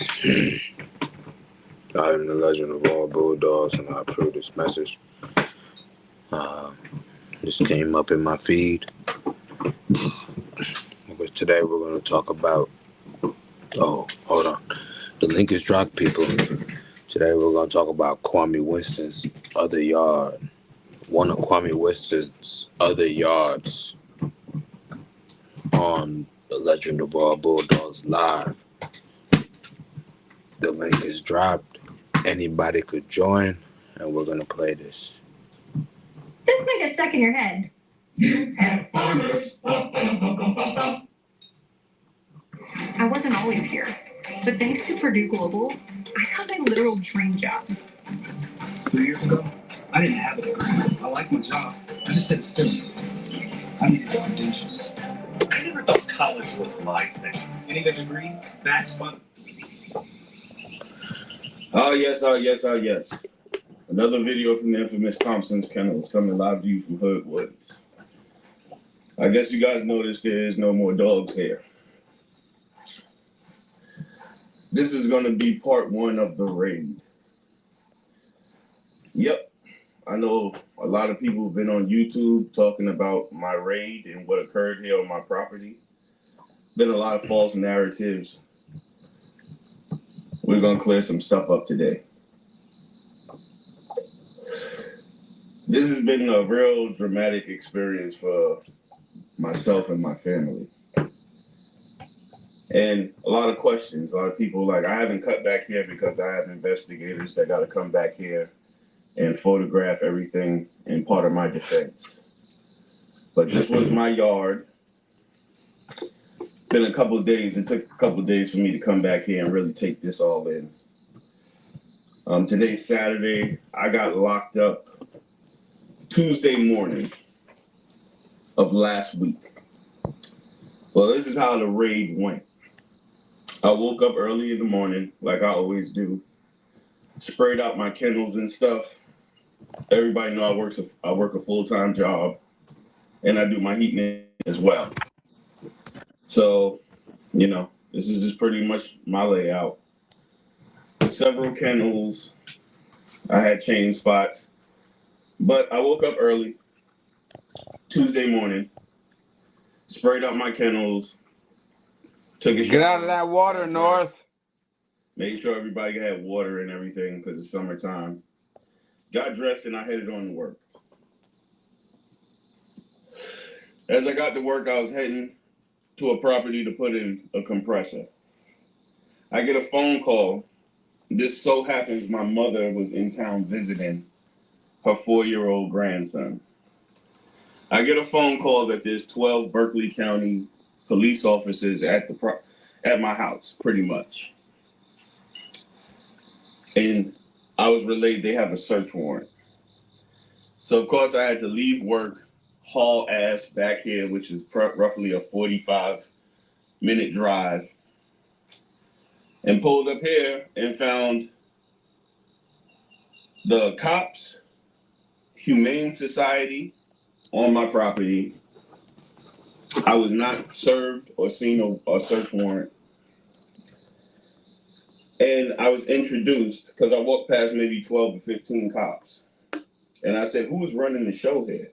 I am the legend of all bulldogs, and I approve this message. This came up in my feed because today we're going to talk about. Oh, hold on. The link is dropped, people. Today we're going to talk about Kwame Winston's other yard. One of Kwame Winston's other yards on the Legend of All Bulldogs Live. The link is dropped. Anybody could join, and we're going to play this. This may get stuck in your head. I wasn't always here, but thanks to Purdue Global, I got my literal dream job. 2 years ago, I didn't have a degree. I liked my job. I just had a silly. I needed the credentials. I never thought college was my thing. You need a degree? That's fun. Oh, yes. Another video from the infamous Thompson's Kennels coming live to you from Hood Woods. I guess you guys noticed there is no more dogs here. This is going to be part one of the raid. Yep, I know a lot of people have been on YouTube talking about my raid and what occurred here on my property. Been a lot of false narratives. We're going to clear some stuff up today. This has been a real dramatic experience for myself and my family. And a lot of questions. A lot of people like, I haven't cut back here because I have investigators that got to come back here and photograph everything in part of my defense. But this was my yard. Been a couple of days. It took a couple of days for me to come back here and really take this all in. Today's Saturday. I got locked up Tuesday morning of last week. Well, this is how the raid went. I woke up early in the morning, like I always do. Sprayed out my kennels and stuff. Everybody know I work a full-time job, and I do my heating as well. So, this is just pretty much my layout. Several kennels. I had chain spots. But I woke up early, Tuesday morning, sprayed out my kennels, took a shower. Get out of that water, North. Made sure everybody had water and everything because it's summertime. Got dressed and I headed on to work. As I got to work, I was heading to a property to put in a compressor. I get a phone call. This so happens my mother was in town visiting her 4-year-old grandson. I get a phone call that there's 12 Berkeley County police officers at my house, pretty much. And I was relayed they have a search warrant. So of course I had to leave work, haul ass back here, which is roughly a 45-minute drive, and pulled up here and found the cops, Humane Society on my property. I was not served or seen a search warrant. And I was introduced because I walked past maybe 12 or 15 cops. And I said, who is running the show here?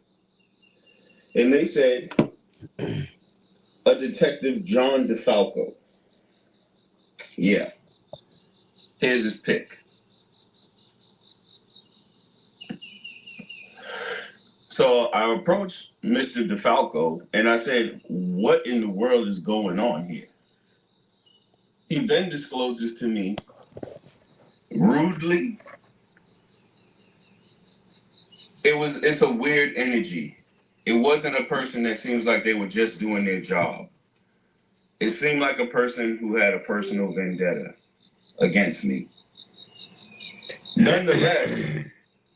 And they said, a Detective John DeFalco. Yeah. Here's his pick. So I approached Mr. DeFalco and I said, what in the world is going on here? He then discloses to me, rudely, it's a weird energy. It wasn't a person that seems like they were just doing their job. It seemed like a person who had a personal vendetta against me. Nonetheless,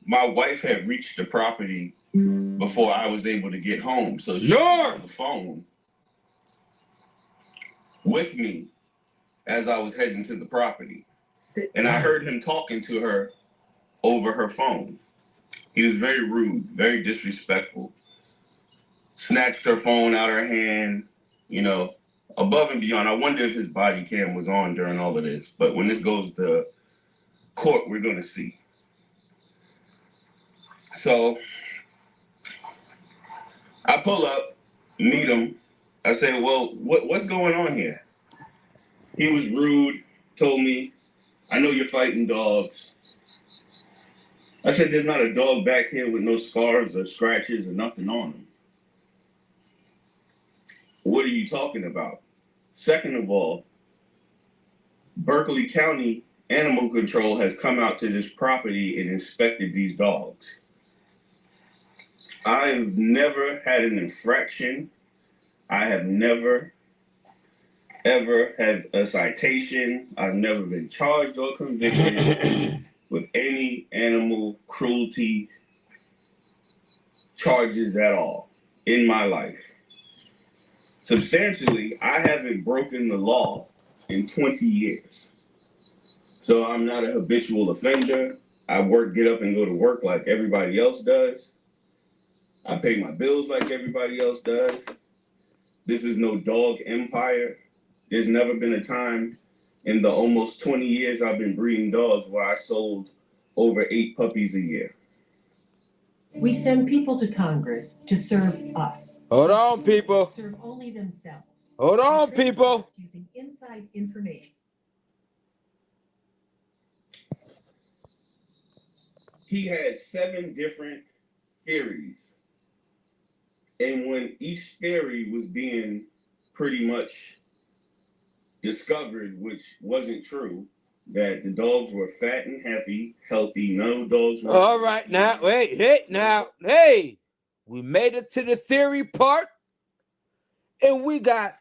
my wife had reached the property before I was able to get home. So she was on the phone with me as I was heading to the property. And I heard him talking to her over her phone. He was very rude, very disrespectful. Snatched her phone out of her hand, above and beyond. I wonder if his body cam was on during all of this. But when this goes to court, we're going to see. So I pull up, meet him. I say, well, what's going on here? He was rude, told me, I know you're fighting dogs. I said, there's not a dog back here with no scars or scratches or nothing on him. What are you talking about? Second of all, Berkeley County Animal Control has come out to this property and inspected these dogs. I've never had an infraction. I have never, ever had a citation. I've never been charged or convicted with any animal cruelty charges at all in my life. Substantially, I haven't broken the law in 20 years. So I'm not a habitual offender. I get up and go to work like everybody else does. I pay my bills like everybody else does. This is no dog empire. There's never been a time in the almost 20 years I've been breeding dogs where I sold over 8 puppies a year. We send people to Congress to serve us. Hold on, people. Serve only themselves. Hold on, people. Using inside information. He had 7 different theories. And when each theory was being pretty much discovered, which wasn't true, that the dogs were fat and happy, healthy, no dogs were... All right, now, wait, hey, we made it to the theory part, and we got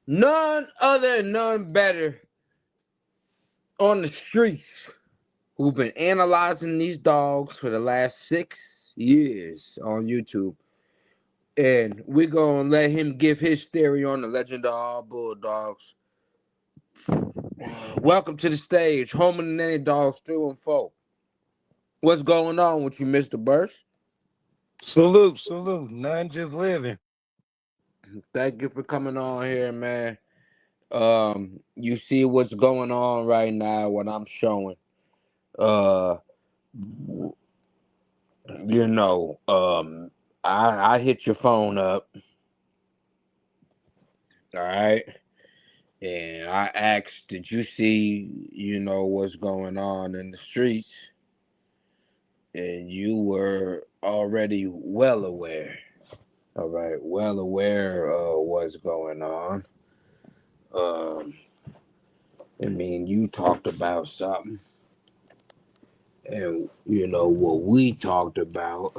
none other and none better on the streets who've been analyzing these dogs for the last 6 years on YouTube. And we're going to let him give his theory on the legend of all bulldogs. Welcome to the stage, home of the nanny dogs 3 and 4. What's going on with you, Mr. Burst? Salute. None just living. Thank you for coming on here, man. You see what's going on right now, what I'm showing. I hit your phone up. All right. And I asked, did you see, what's going on in the streets? And you were already well aware. All right, well aware of what's going on. You talked about something. And, what we talked about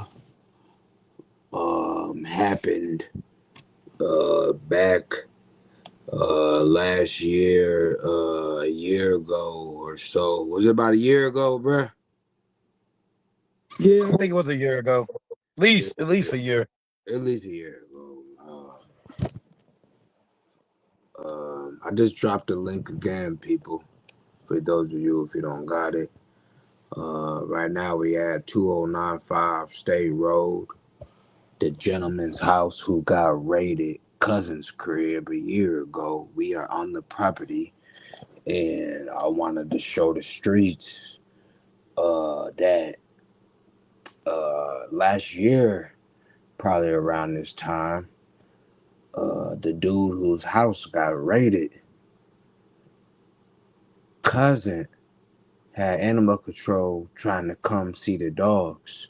happened back last year, a year ago or so. Was it about a year ago, bruh? Yeah, I think it was a year ago. At least a year. At least a year ago. I just dropped the link again, people. For those of you, if you don't got it. Right now we at 2095 State Road. The gentleman's house who got raided, cousin's crib a year ago. We are on the property, and I wanted to show the streets that last year, probably around this time, the dude whose house got raided, cousin had animal control trying to come see the dogs.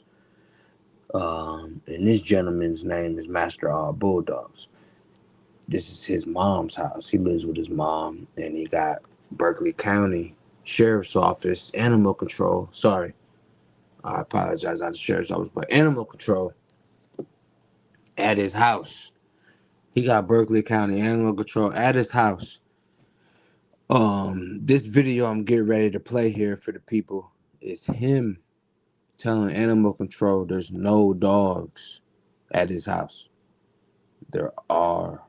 And this gentleman's name is Master All Bulldogs. This is his mom's house. He lives with his mom, and he got Berkeley County Sheriff's Office, Animal Control. Sorry, I apologize, not the Sheriff's Office, but Animal Control at his house. He got Berkeley County Animal Control at his house. This video I'm getting ready to play here for the people is him telling Animal Control there's no dogs at his house. There are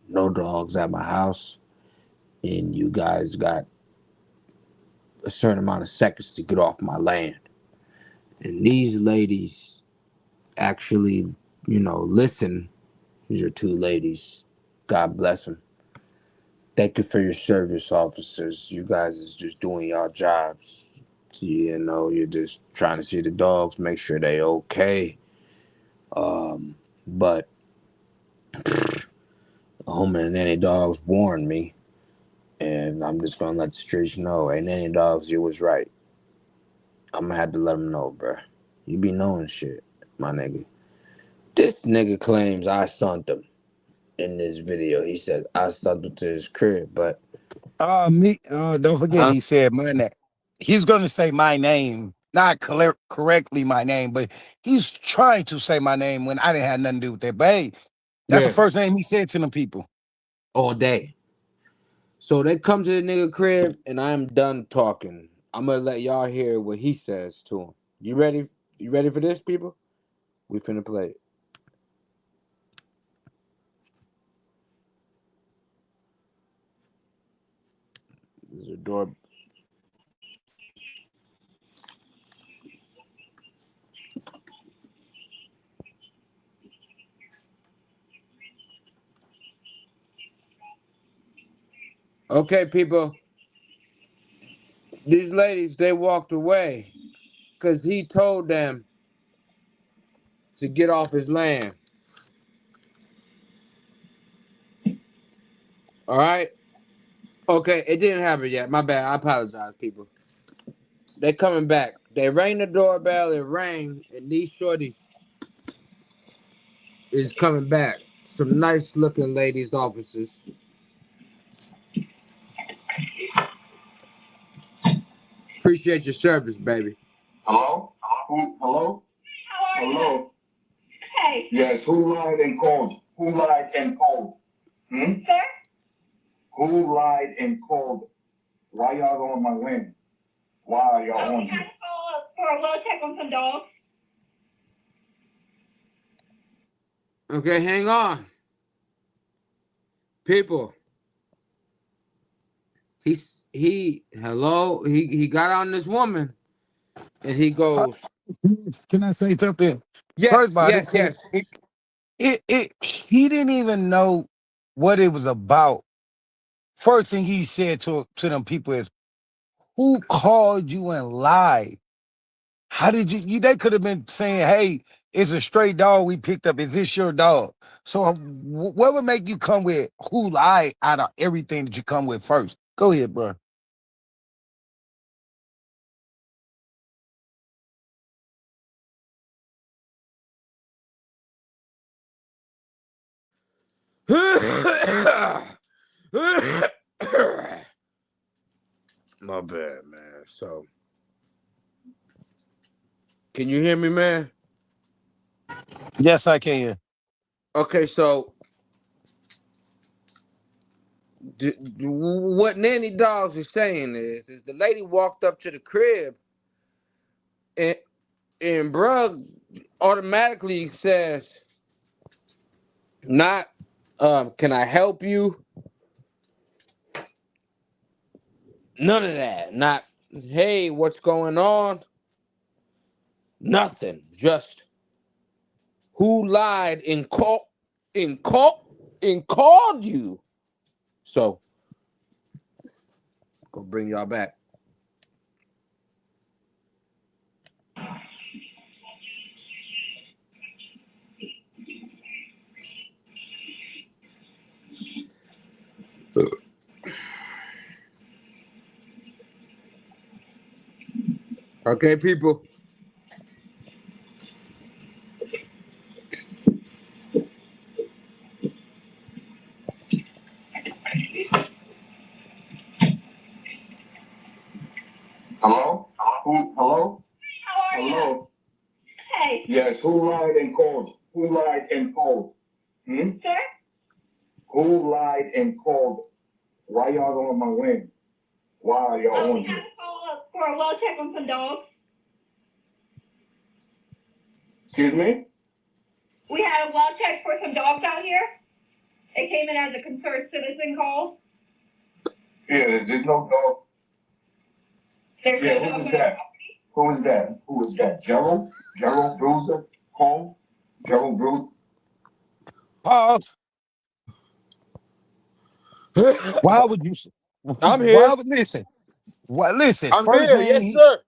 no dogs at my house, and you guys got a certain amount of seconds to get off my land. And these ladies actually, listen. These are 2 ladies. God bless them. Thank you for your service, officers. You guys is just doing your jobs. You know, you're just trying to see the dogs, make sure they okay. But home and nanny dogs warned me, and I'm just gonna let the streets know. Hey, nanny dogs, you was right. I'm gonna have to let them know, bruh. You be knowing shit, my nigga. This nigga claims I sent him in this video. He says I sent him to his crib, but Don't forget, huh? he said my name. He's gonna say my name, not correctly my name, but he's trying to say my name when I didn't have nothing to do with that. But hey, that's the Yeah, first name he said to them people. all day. So they come to the nigga crib, and I'm done talking. I'm gonna let y'all hear what he says to him. You ready? You ready for this, people? We finna play it. This is a door. Okay, people. These ladies, they walked away because he told them to get off his land. All right? Okay, it didn't happen yet. My bad. I apologize, people. They coming back. They rang the doorbell. It rang, and these shorties is coming back. Some nice looking ladies, officers. Appreciate your service, baby. Hello? Hello? Hello? Hey. Yes, who lied and called? Who lied and called? Hmm? Sir? Who lied and called? Why y'all on my land? Why are y'all on We had here? to call for a well check on some dogs. Okay, hang on. People. He got on this woman and he goes, Can I say something? First yes, of all, yes, yes. he didn't even know what it was about. First thing he said to them people is, "Who called you and lied? How did you they could have been saying, hey, it's a stray dog we picked up. Is this your dog? So what would make you come with who lied out of everything that you come with first? Go ahead, bro. My bad, man. So, can you hear me, man? Yes, I can. Okay, so what Nanny Dogs is saying is the lady walked up to the crib and bruh automatically says, not, can I help you? None of that. Not, hey, what's going on? Nothing. Just who lied and called you. So, go bring y'all back. Okay, people. Hello? Hello? How are you? Hello? Hey. Yes, who lied and called? Who lied and called? Hmm? Sir? Who lied and called? Why y'all on my land? Why are y'all We on had here? to call for a well check on some dogs. Excuse me? We had a well check for some dogs out here. It came in as a concerned citizen call. Yeah, there's no dog. There's Yeah, no who dog was in that? Who was that? Who was that? Gerald? Gerald Bruiser? Home? Gerald Bruiser? Pause. Why would you? I'm Why here. would listen? What? Listen. I'm here. Yes, sir.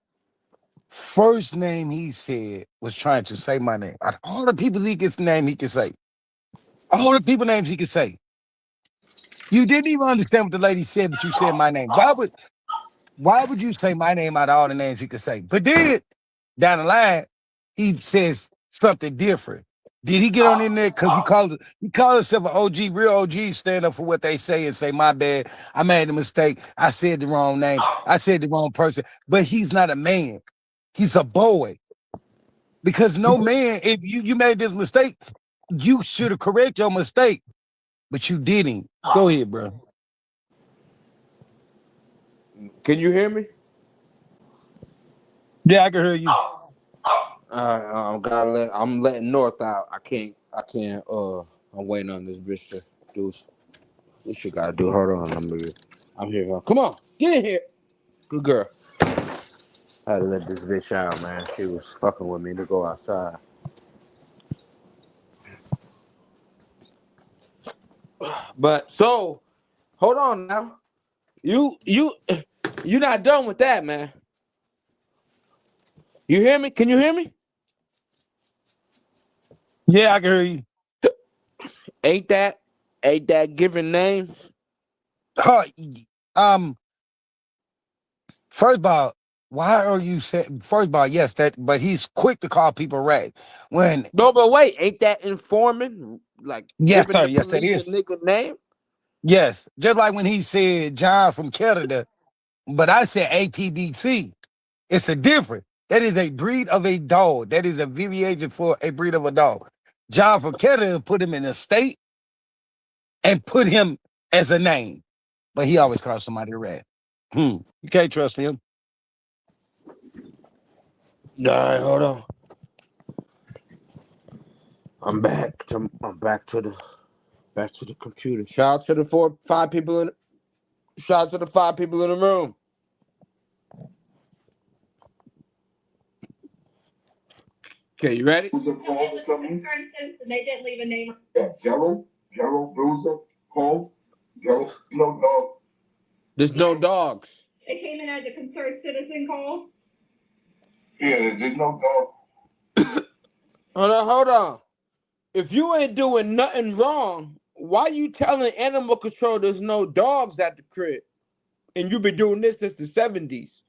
First name he said was trying to say my name. Out of all the people he could name, he could say. All the people names he could say. You didn't even understand what the lady said, but you said my name. Why would you say my name out of all the names he could say? But then down the line, he says something different. Did he get on in there because he called himself an OG, real OG, stand up for what they say and say, my bad, I made a mistake. I said the wrong name. I said the wrong person. But he's not a man. He's a boy. Because no man, if you made this mistake, you should have corrected your mistake. But you didn't. Go ahead, bro. Can you hear me? Yeah, I can hear you. I'm letting North out. I can't. I'm waiting on this bitch to do what she gotta do. Hold on, I'm here. Come on, get in here. Good girl. I had to let this bitch out, man. She was fucking with me to go outside. But so, hold on now. You not done with that, man. You hear me? Can you hear me? Yeah, I can hear you. Ain't that giving names? Um, first of all, why are you saying? First of all, yes, but he's quick to call people rat. When No, but wait, ain't that informing? Like yes, giving sir, the yes, that police a is. nigga name? Yes, just like when he said John from Canada, but I said APBC. It's a different. That is a breed of a dog. That is a variation for a breed of a dog. John from Canada put him in a state and put him as a name, but he always calls somebody a rat. You can't trust him. All right, hold on. I'm back to the computer. Shout out to the 5 people in. Shout out to the 5 people in the room. Okay, you ready? Bruiser, Cole, something. They didn't leave a name. Yeah, Gerald, Bruiser, Cole, Gerald, no dog. There's no dogs. It came in as a concerned citizen call. Yeah, there's no dog. Hold on. If you ain't doing nothing wrong, why you telling animal control there's no dogs at the crib? And you been doing this since the 70s.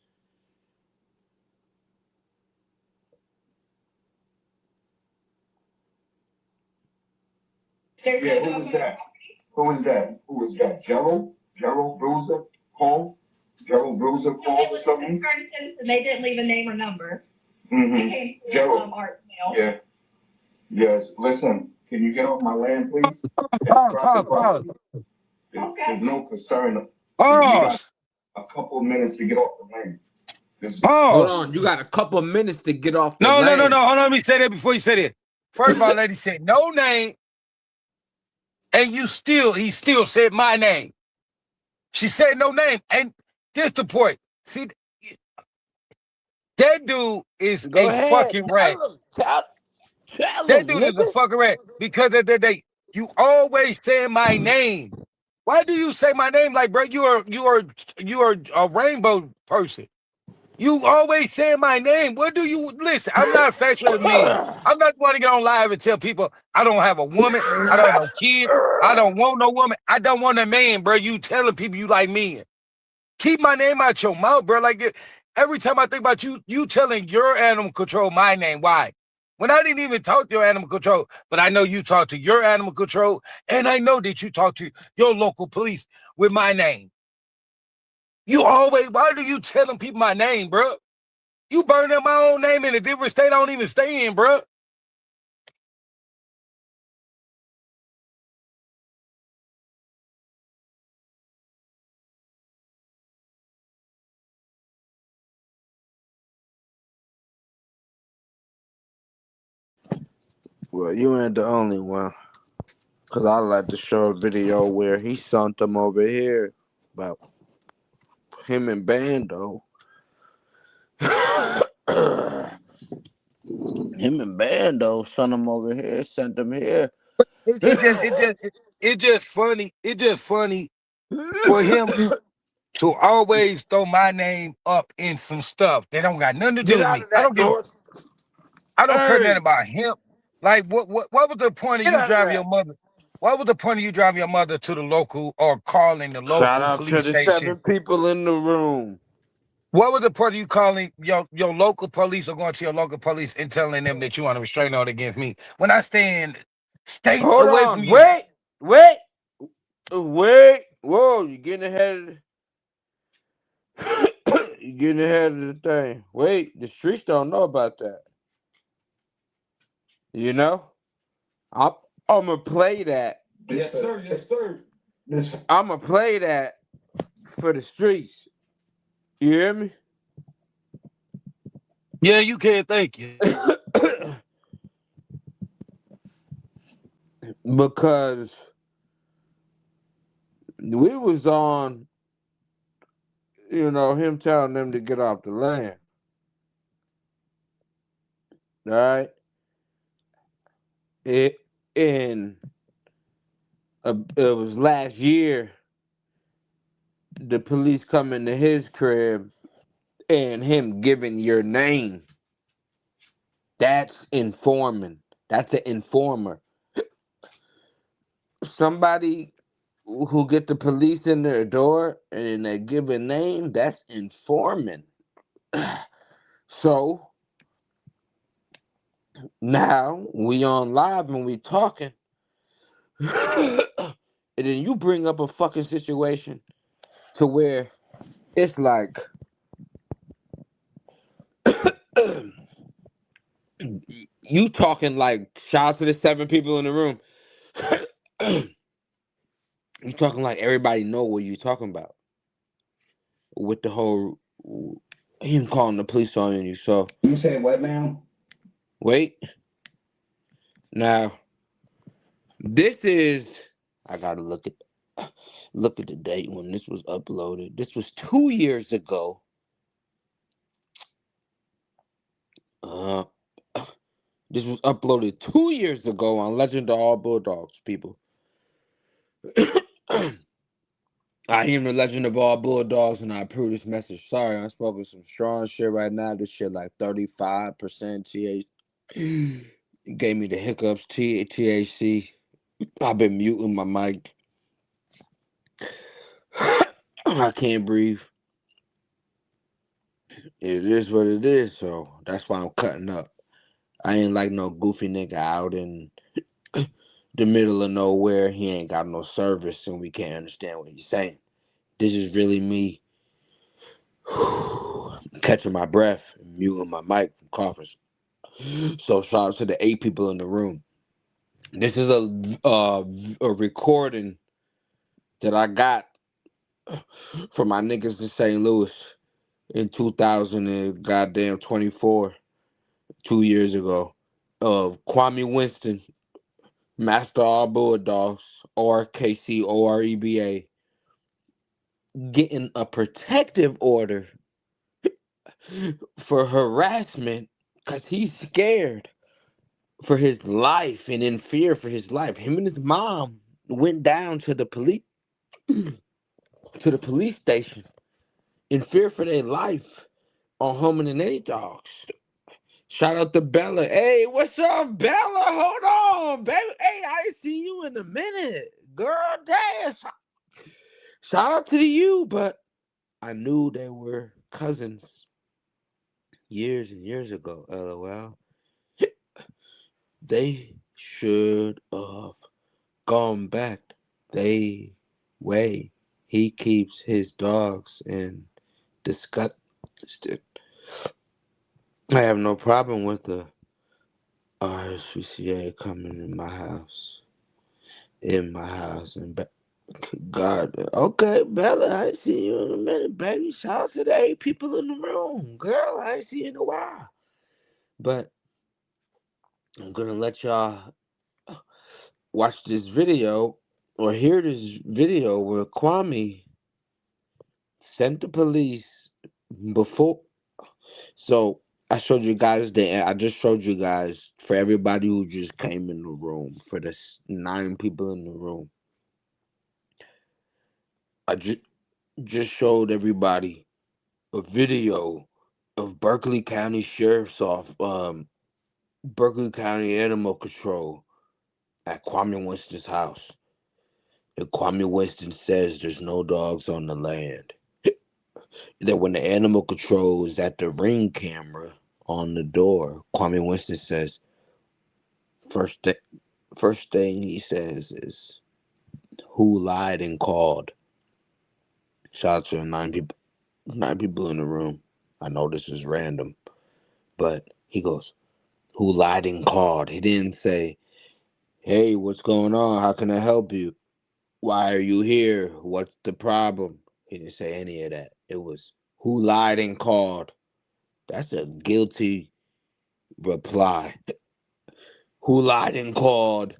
Yeah, who was that? Who was that? Gerald, Bruiser, Cole, Gerald, Bruiser, Cole, or something? Concerned citizen. They didn't leave a name or number. Mm-hmm. Gerald. Yeah. Yes. Listen, can you get off my land, please? Pause. There's no concern. You got Pause. a couple of minutes to get off the land. Hold Pause. on, you got a couple of minutes to get off the No. land. Hold on, let me say that before you say that. First of all, lady said no name, and he still said my name. She said no name, and this the point. See, that dude is Go a ahead. fucking rat. Tell That him, dude is nigga. a fucking rat because at the day you always say my name. Why do you say my name like, bro? You are a rainbow person. You always say my name. What do you listen? I'm not sexual with men. I'm not going to get on live and tell people I don't have a woman. I don't have no kids. I don't want no woman. I don't want a man, bro. You telling people you like men. Keep my name out your mouth, bro. Like every time I think about you, you telling your animal control my name. Why? When I didn't even talk to your animal control, but I know you talk to your animal control, and I know that you talk to your local police with my name. Why do you telling people my name, bro? You burn up my own name in a different state I don't even stay in, bro. Well, you ain't the only one. Cause I like to show a video where he sent them over here about him and Bando. Him and Bando sent him over here, sent him here. It just funny. It just funny for him to always throw my name up in some stuff that don't got nothing to do Get with out me. of that door. I don't care nothing Hey, about him. Like what was the point of get you out of driving your that. mother? What was the point of you driving your mother to the local or calling the Shout local out to police the station? 7 people in the room. What was the point of you calling your local police or going to your local police and telling them that you want a restraining order against me when I stand states Hold away from on. you? Wait. Whoa, you're getting ahead of you're getting ahead of the thing. Wait, the streets don't know about that. You know? I'm gonna play that. Yes, sir. Yes, sir. I'm gonna play that for the streets. You hear me? Yeah, you can. Thank you. Because we was on, him telling them to get off the land. All right? It was last year. The police come into his crib and him giving your name. That's informing. That's an informer. Somebody who get the police in their door and they give a name, that's informing. So now we on live and we talking. And then you bring up a fucking situation to where it's like you talking like shout out to the 7 people in the room. You talking like everybody know what you talking about with the whole him calling the police on you. So You say what now? wait. Now this is I gotta look at the date when this was uploaded. This was 2 years ago. Uh this was uploaded 2 years ago on Legend of All Bulldogs, people. I am the Legend of All Bulldogs and I approve this message. Sorry, I'm smoking some strong shit right now. This shit like 35% THC. It gave me the hiccups, THC. I've been muting my mic. I can't breathe. It is what it is, so that's why I'm cutting up. I ain't like no goofy nigga out in the middle of nowhere. He ain't got no service and we can't understand what he's saying. This is really me catching my breath and muting my mic from coughing. So shout out to the 8 people in the room. This is a recording that I got from my niggas in St. Louis in 2024, 2 years ago, of Kwame Winston, Master All Bulldogs, ORKCOREBA, getting a protective order for harassment because he's scared for his life and in fear for his life. Him and his mom went down to the police station in fear for their life on Home and Any Dogs. Shout out to Bella. Hey, what's up, Bella? Hold on, baby. Hey, I ain't see you in a minute. Girl, damn. Shout out to you, but I knew they were cousins years and years ago, LOL. They should have gone back. They way. He keeps his dogs in disgusted. I have no problem with the RSPCA coming in my house. And God, okay, Bella, I ain't seen you in a minute, baby. Shout out to the 8 people in the room. Girl, I ain't seen you in a while. But I'm gonna let y'all watch this video or hear this video where Kwame sent the police before. So I showed you guys I just showed you guys for everybody who just came in the room, for the 9 people in the room. I just showed everybody a video of Berkeley County Animal Control at Kwame Winston's house. And Kwame Winston says there's no dogs on the land. That when the animal control is at the ring camera on the door, Kwame Winston says, first thing he says is, "Who lied and called?" Shout out to the nine people in the room. I know this is random, but he goes, "Who lied and called?" He didn't say, "Hey, what's going on? How can I help you? Why are you here? What's the problem?" He didn't say any of that. It was, "Who lied and called?" That's a guilty reply. Who lied and called?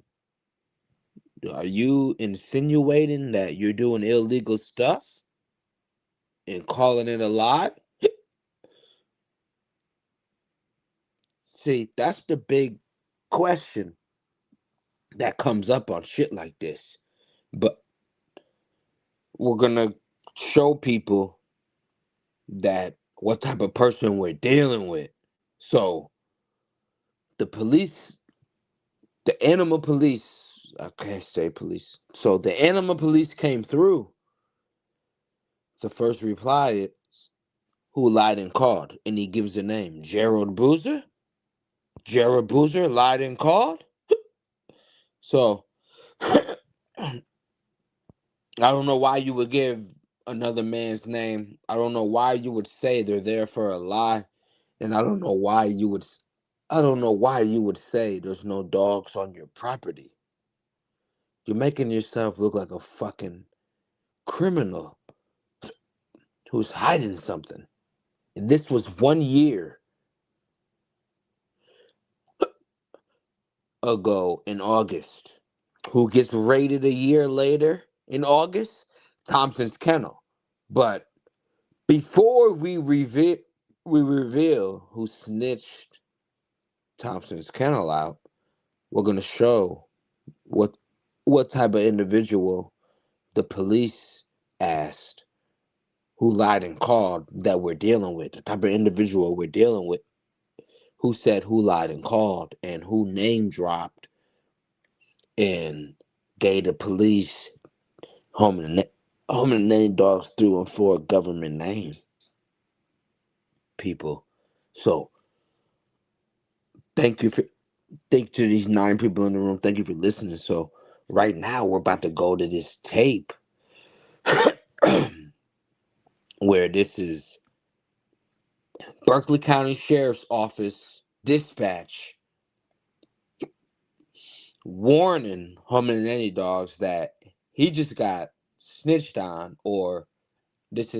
Are you insinuating that you're doing illegal stuff and calling it a lie? See, that's the big question that comes up on shit like this. But we're gonna show people that what type of person we're dealing with. So the police, the animal police, I can't say police. So the animal police came through. The first reply is, "Who lied and called?" And he gives the name, Gerald Boozer. Gerald Boozer lied and called. So I don't know why you would give another man's name. I don't know why you would say they're there for a lie. And I don't know why you would say there's no dogs on your property. You're making yourself look like a fucking criminal who's hiding something. And this was 1 year ago in August. Who gets raided a year later in August? Thompson's Kennel. But before we reveal who snitched Thompson's Kennel out, we're gonna show what type of individual the police asked, who lied and called, that we're dealing with, the type of individual we're dealing with, who said who lied and called, and who name dropped and gave the police home and nanny dogs through and for a government name. People. So thank you to these 9 people in the room. Thank you for listening. So right now we're about to go to this tape where this is Berkeley County Sheriff's Office dispatch warning home and nanny dogs that he just got snitched on, or this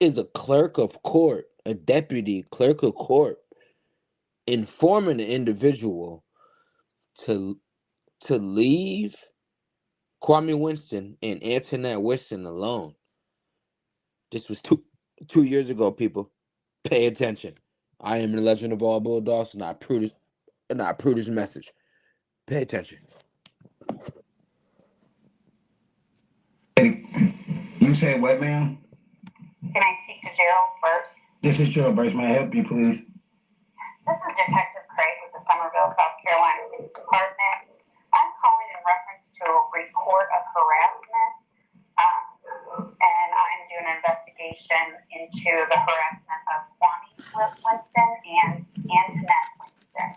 is a clerk of court, a deputy clerk of court, informing the individual to leave Kwame Winston and Antoinette Winston alone. This was two years ago, people. Pay attention. I am the legend of all bulldogs, and I approve this message. Pay attention. You said what, ma'am? Can I speak to Gerald first? This is Gerald Burst. May I help you, please? This is Detective Craig with the Somerville, South Carolina Police Department. I'm calling in reference to a report of harassment, and I'm doing an investigation into the harassment of Kwame Winston and Antoinette Winston.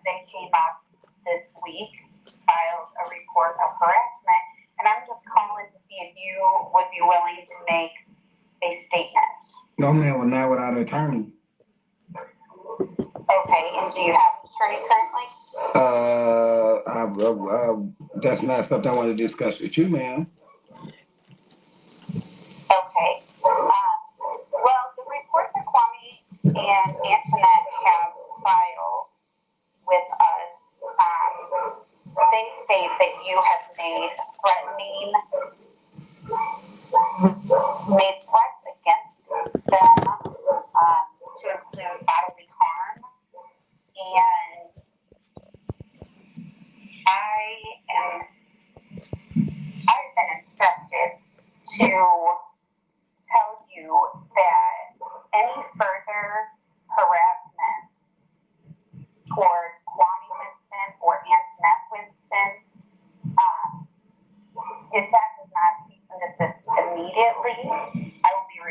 They came up this week, filed a report of harassment, and I'm just calling to see if you would be willing to make a statement. No, ma'am, we're not without an attorney. Okay, and do you have an attorney currently? That's not something I want to discuss with you, ma'am. Okay. Well, the report that Kwame and Antoinette have filed with us, they state that you have made threats against them to include bodily harm, and I've been instructed to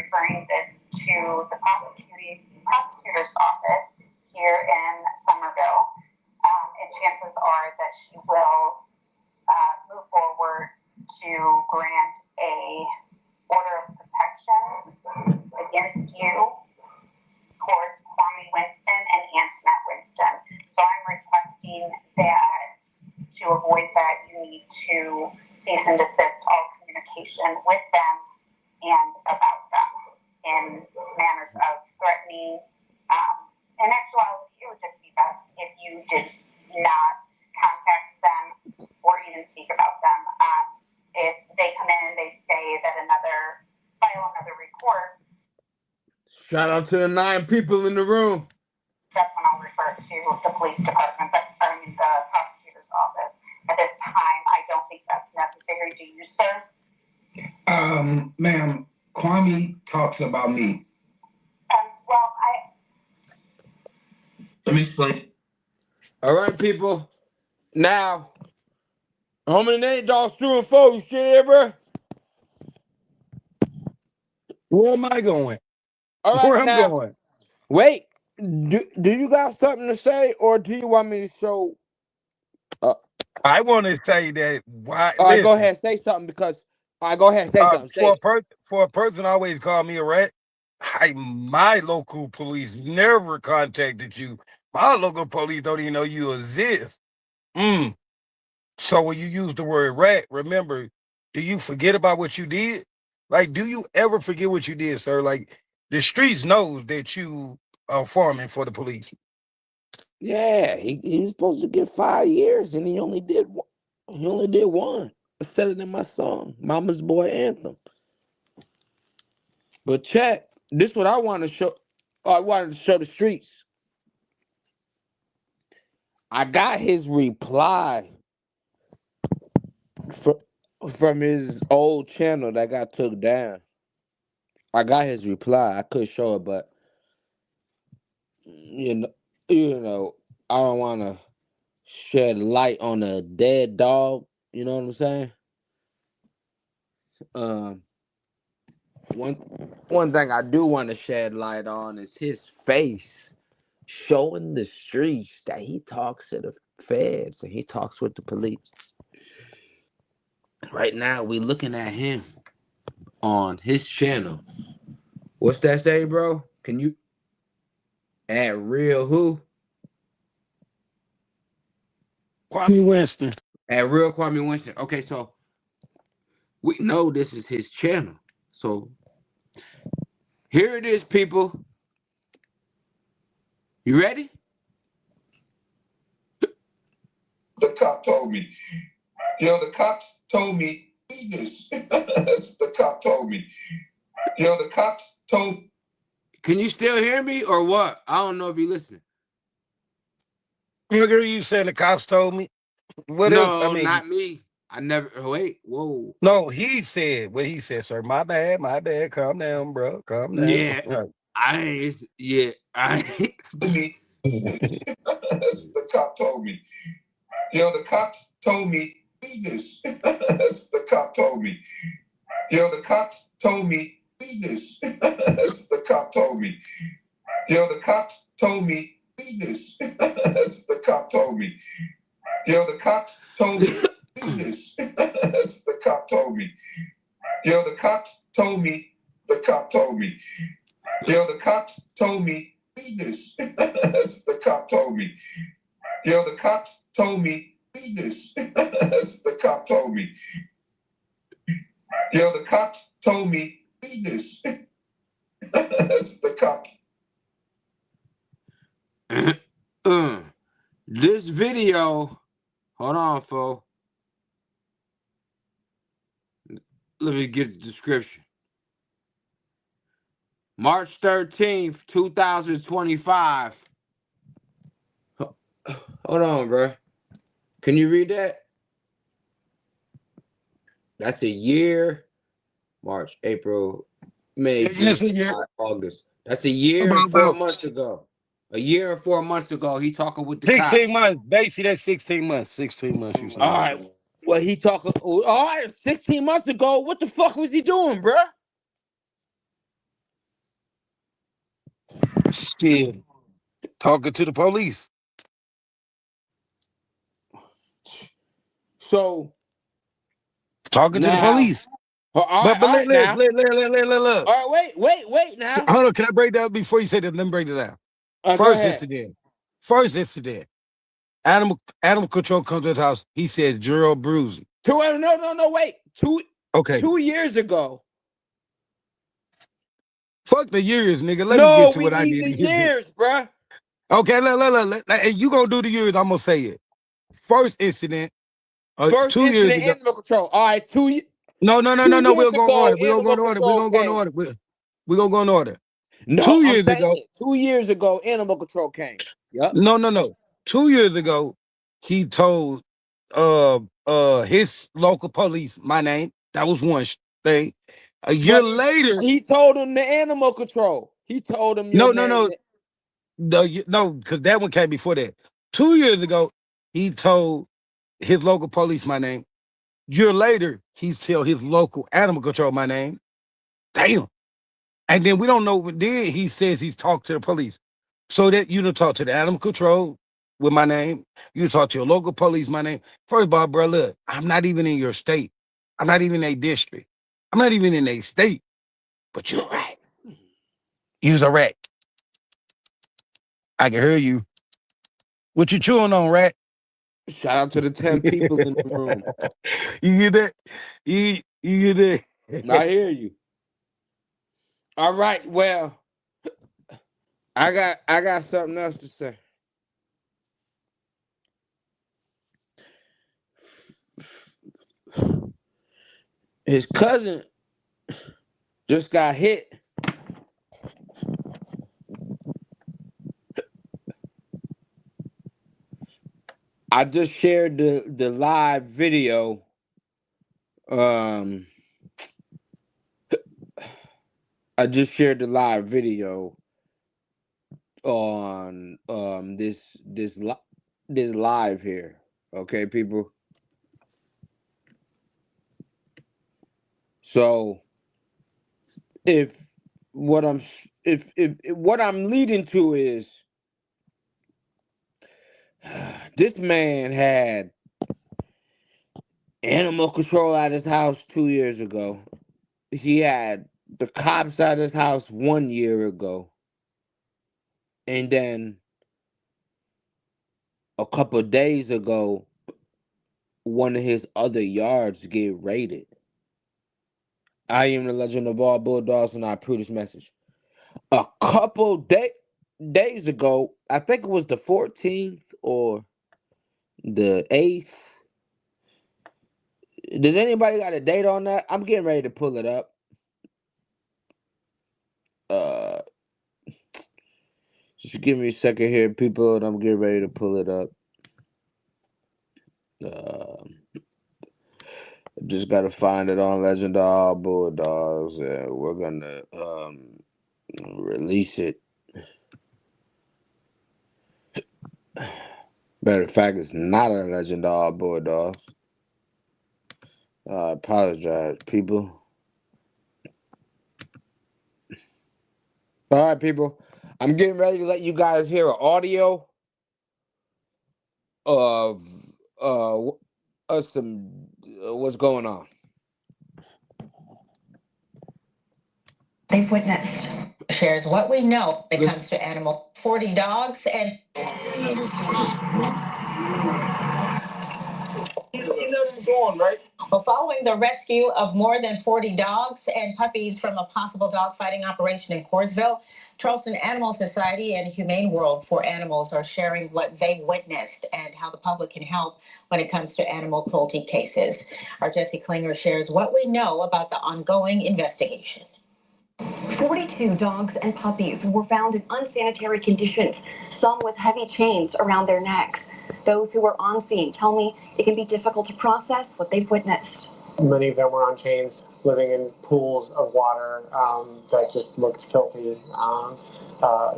referring this to the prosecutor's office here in Somerville. And chances are that she will move forward to grant a order of protection against you towards Kwame Winston and Antoinette Winston. So I'm requesting that to avoid that, you need to cease and desist all communication with them and about them in manners of threatening. In actuality, it would just be best if you did not contact them or even speak about them. If they come in and they say that file another report. Shout out to the 9 people in the room. That's when I'll refer to the police department, the prosecutor's office. At this time, I don't think that's necessary. Do you, sir? Ma'am, Kwame talks about me. Let me explain. All right, people. Now, how many name dogs 2 and 4? You shit here, bro? Where am I going? All right, Where I'm now. going? Wait. Do you got something to say, or do you want me to show? I want to say that. Why? All right, Listen, go ahead, say something because. All right, go ahead, say something. Say for a person always call me a rat. My local police never contacted you. My local police don't even know you exist. So when you use the word rat, remember, do you forget about what you did? Like, do you ever forget what you did, sir? Like, the streets knows that you are farming for the police. Yeah, he was supposed to get 5 years, and he only did one. I said it in my song, Mama's Boy Anthem. But check, this is what I want to show. I wanted to show the streets. I got his reply from his old channel that got took down. I got his reply. I could show it, but you know, I don't want to shed light on a dead dog. You know what I'm saying? One thing I do want to shed light on is his face showing the streets that he talks to the feds and he talks with the police. Right now, we looking at him on his channel. What's that say, bro? Can you add real who? Kwame Winston. At real Kwame Winston. Okay, so we know this is his channel. So here it is, people. You ready? The cop told me. The cops told me this. The cop told me. The cops told. Can you still hear me or what? I don't know if you listen. Nigga, you saying the cops told me? What No, else? I mean, not me. I never. Wait, whoa. No, he said what he said, sir. My bad. Calm down, bro. Calm down. Yeah, I ain't. Yeah, I ain't. The cop told me. The cops told me this. The cop told me. The cops told me this. The cop told me. The cops told me this. The cop told me. The cops told me this. The cop told me. The cops told me. The cop told me. The cops told me this. The cop told me. The cops told me this. The cop told me. The cops told me this. The cop. This video, hold on, folks. Let me get the description. March 13th, 2025. Hold on, bro. Can you read that? That's a year. March, April, May, June, August. That's a year and 4 months ago. A year and 4 months ago, he talking with the 16 cops. months. Basically, that's 16 months. 16 months. You All right. Well, he talking. All right, 16 months ago. What the fuck was he doing, bro? Shit. Talking to the police. So Talking to the now, police. all right, But all right now. look. All right, wait So, now. hold on, can I break down before you say that? Let me break it down. Go First ahead. incident. Animal control comes to his house. He said Gerald bruising. No, wait. Okay. 2 years ago. Fuck the years, nigga. Let me No, get to we what I need did. the years, bruh. Okay, look. And you gonna do the years, I'm gonna say it. First incident, First 2 years incident, ago. animal control. All right, No. 2 We'll years go in ago, order. We're gonna go animal in order. control We're gonna go in came. order. We're gonna go in order. No, 2 I'm years saying ago. it. 2 years ago, animal control came. Yep. No. 2 years ago, he told his local police my name. That was one thing. A year But later, he told him the animal control. He told him your name. no, because that one came before that. 2 years ago, he told his local police my name. Year later, he's tell his local animal control my name. Damn. And then we don't know. Then he says he's talked to the police. So that you don't talk to the animal control with my name. You talk to your local police my name. First of all, bro, look, I'm not even in your state. I'm not even in a district. I'm not even in a state. But you're a rat. You's a rat. I can hear you. What you chewing on, rat? Shout out to the 10 people in the room. You get that? You get that? I hear you. All right, well, I got something else to say. His cousin just got hit. I just shared the live video. I just shared the live video on this live here. Okay, people. So if what I'm leading to is this man had animal control at his house 2 years ago. He had the cops at his house 1 year ago. And then a couple of days ago, one of his other yards get raided. I am the legend of all bulldogs, and I approve this message. A couple days ago, I think it was the 14th or the 8th. Does anybody got a date on that? I'm getting ready to pull it up. Just give me a second here, people, and I'm getting ready to pull it up. Just gotta find it on Legend of All Bulldogs, and we're gonna release it. Matter of fact, it's not a Legend of All Bulldogs. I apologize, people. All right, people. I'm getting ready to let you guys hear an audio of some what's going on. They've witnessed. Shares what we know when it comes to animal 40 dogs and Right? well, following the rescue of more than 40 dogs and puppies from a possible dogfighting operation in Cordsville, Charleston Animal Society and Humane World for Animals are sharing what they witnessed and how the public can help when it comes to animal cruelty cases. Our Jesse Klinger shares what we know about the ongoing investigation. 42 dogs and puppies were found in unsanitary conditions, some with heavy chains around their necks. Those who were on scene tell me it can be difficult to process what they've witnessed. Many of them were on chains, living in pools of water that just looked filthy.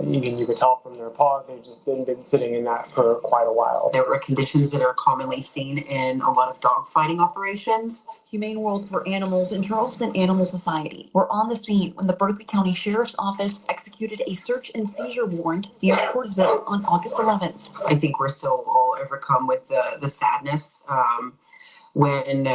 You could tell from their paws they'd been sitting in that for quite a while. There were conditions that are commonly seen in a lot of dogfighting operations. Humane World for Animals and Charleston Animal Society were on the scene when the Berkeley County Sheriff's Office executed a search and seizure warrant near Courtsville on August 11th. I think we're still all overcome with the sadness when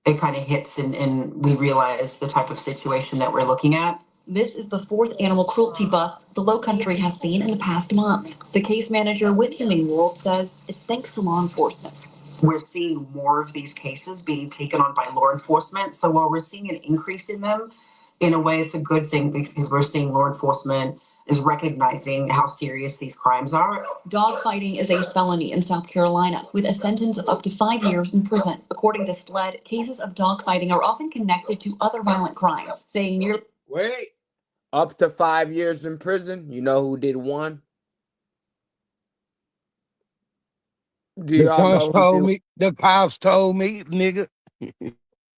it kind of hits and we realize the type of situation that we're looking at. This is the fourth animal cruelty bust the Low Country has seen in the past month. The case manager with Humane World says it's thanks to law enforcement. We're seeing more of these cases being taken on by law enforcement. So while we're seeing an increase in them, in a way, it's a good thing because we're seeing law enforcement is recognizing how serious these crimes are. Dogfighting is a felony in South Carolina with a sentence of up to 5 years in prison. According to SLED, cases of dogfighting are often connected to other violent crimes, saying nearly... Wait, up to 5 years in prison? You know who did one? Do The y'all cops know who told did? me. The cops told me, nigga.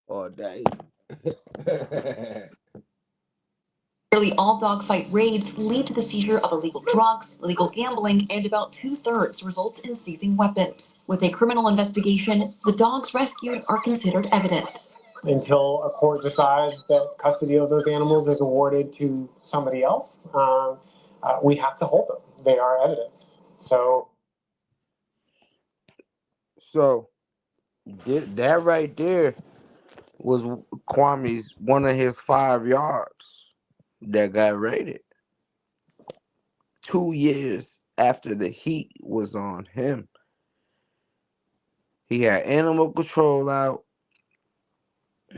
Oh, dang. Nearly all dogfight raids lead to the seizure of illegal drugs, illegal gambling, and about 2/3 results in seizing weapons. With a criminal investigation, the dogs rescued are considered evidence. Until a court decides that custody of those animals is awarded to somebody else, we have to hold them. They are evidence. So that right there was Kwame's one of his 5 yards that got raided 2 years after the heat was on him. He had animal control out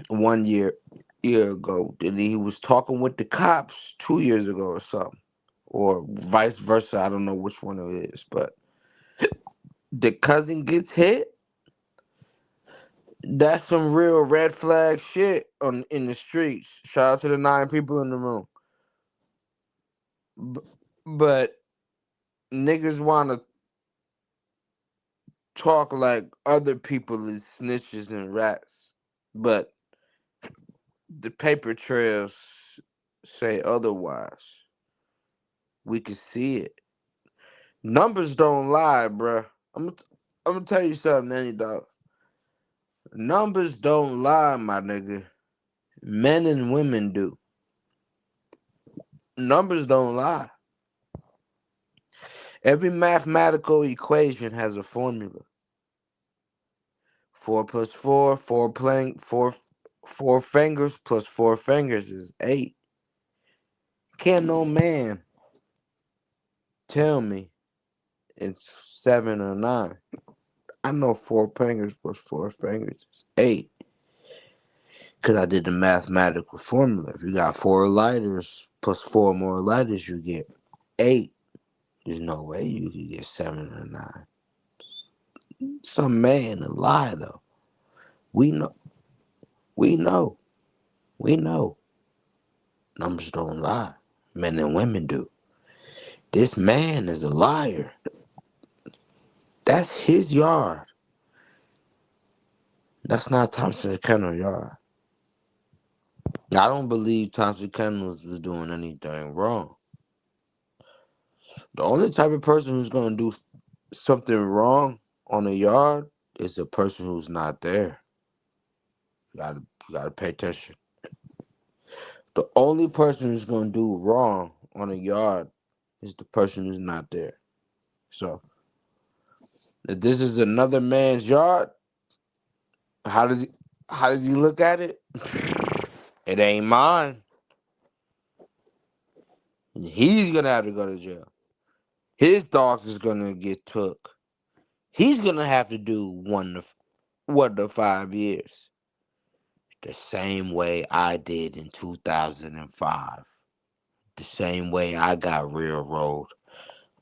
1 year ago. Then he was talking with the cops 2 years ago or something, or vice versa. I don't know which one it is, but the cousin gets hit. That's some real red flag shit in the streets. Shout out to the 9 people in the room. But niggas want to talk like other people is snitches and rats. But the paper trails say otherwise. We can see it. Numbers don't lie, bruh. I'm gonna tell you something, any dog. Numbers don't lie, my nigga. Men and women do. Numbers don't lie. Every mathematical equation has a formula. 4 plus 4, four fingers plus 4 fingers is 8. Can't no man tell me it's 7 or 9. I know 4 fingers plus 4 fingers is 8. Because I did the mathematical formula. If you got 4 lighters plus 4 more lighters, you get 8. There's no way you can get 7 or 9. Some man to lie, though. We know. Numbers don't lie. Men and women do. This man is a liar. That's his yard. That's not Thompson Kennel yard. I don't believe Thompson Kennels was doing anything wrong. The only type of person who's going to do something wrong on a yard is the person who's not there. You gotta pay attention. The only person who's going to do wrong on a yard is the person who's not there. So, if this is another man's yard, how does he look at it? It ain't mine. He's gonna have to go to jail. His dogs is gonna get took. He's gonna have to do 1 to 5 years. The same way I did in 2005. The same way I got railroad.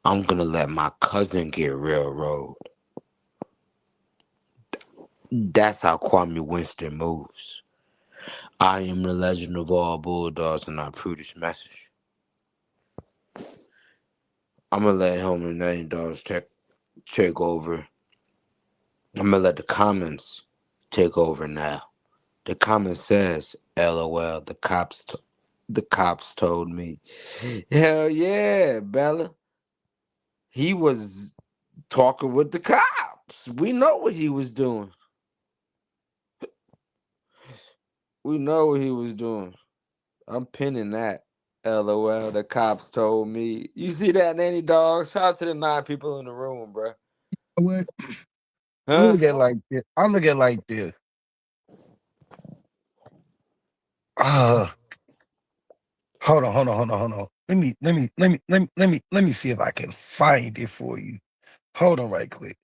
I'm gonna let my cousin get railroad. That's how Kwame Winston moves. I am the legend of all bulldogs, and I approve this message. I'm gonna let him and Nine Dogs take over. I'm gonna let the comments take over now. The comment says, "LOL." The cops told me. Hell yeah, Bella. He was talking with the cops. We know what he was doing. We know what he was doing. I'm pinning that. LOL. The cops told me. You see that, Nanny Dog? Shout out to the 9 people in the room, bro. What? I'm Huh? looking at it like this. I'm looking at it like this. Hold on. Let me see if I can find it for you. Hold on right quick.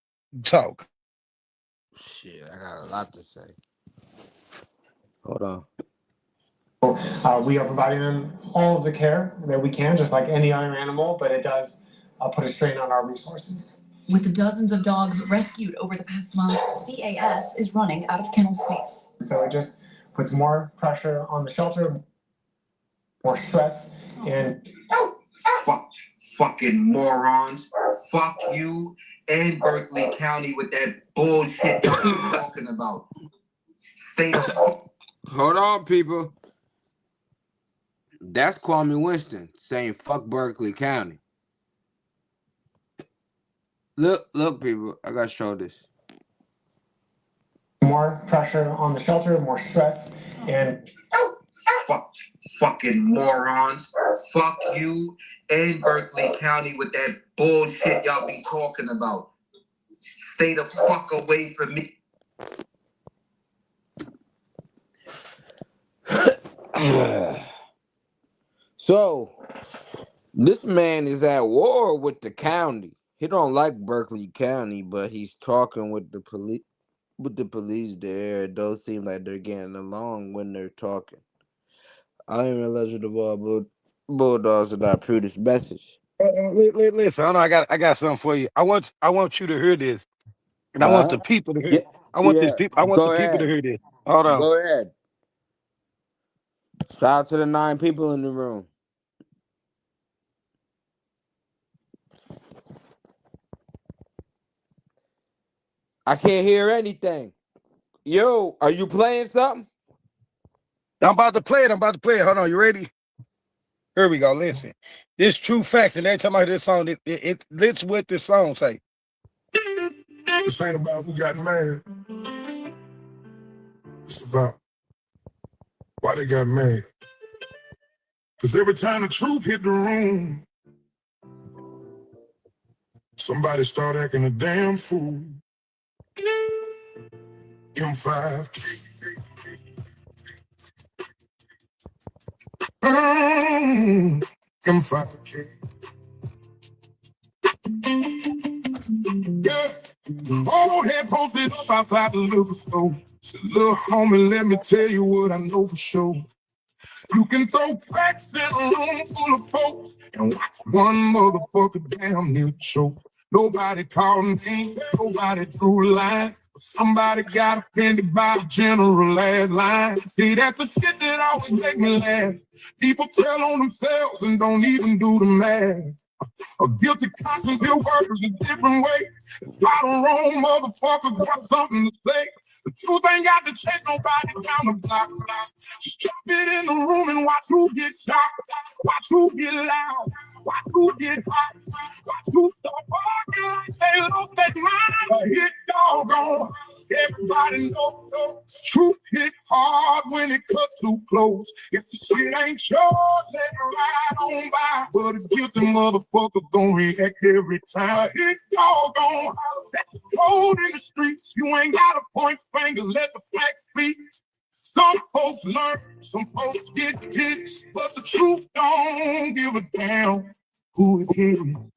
Talk. Shit, I got a lot to say. Hold on. We are providing them all of the care that we can, just like any other animal, but it does put a strain on our resources. With the dozens of dogs rescued over the past month, CAS is running out of kennel space. So it just puts more pressure on the shelter, more stress, and Fucking morons. Fuck you and Berkeley County with that bullshit y'all keep talking about. Stay the fuck. Hold on, people. That's Kwame Winston saying fuck Berkeley County. Look, people. I gotta show this. more pressure on the shelter, more stress, and Fucking morons. Fuck you and Berkeley County with that bullshit y'all be talking about. Stay the fuck away from me. So, this man is at war with the county. He don't like Berkeley County, but he's talking with the police. With the police there, it does seem like they're getting along when they're talking. I didn't realize the bulldogs are not through this message. Listen, I got something for you. I want you to hear this, and I want the people to hear. Yeah, I want yeah. I want Go the people to ahead. hear this. Hold on. Go ahead. Shout out to the 9 people in the room. I can't hear anything. Yo, are you playing something? I'm about to play it. Hold on, you ready? Here we go. Listen, this true facts, and every time I hear this song, it's what this song say. This ain't about who got mad. It's about why they got mad. Because every time the truth hit the room, somebody start acting a damn fool. M5. M5K. Yeah. All head posted up outside the liquor store. Said, little homie, let me tell you what I know for sure. You can throw cracks in a room full of folks and watch one motherfucker damn near choke. Nobody called me, nobody drew a line. Somebody got offended by the general last line. See, that's the shit that always make me laugh. People tell on themselves and don't even do the math. A guilty conscience still works a different way. Right or wrong, motherfucker got something to say. The truth ain't got to chase nobody down the block. Just drop it in the room and watch who get shot. Watch who get loud. Watch who get hot. Watch who start barking like they lost their mind. A hit dog on. Everybody knows truth hit hard when it cuts too close. If the shit ain't yours, let it ride on by. But a guilty motherfucker gon' react every time. A hit dog on. That's cold in the streets. You ain't gotta point fingers, let the facts speak. Some folks learn, some folks get hit, but the truth don't give a damn who it is.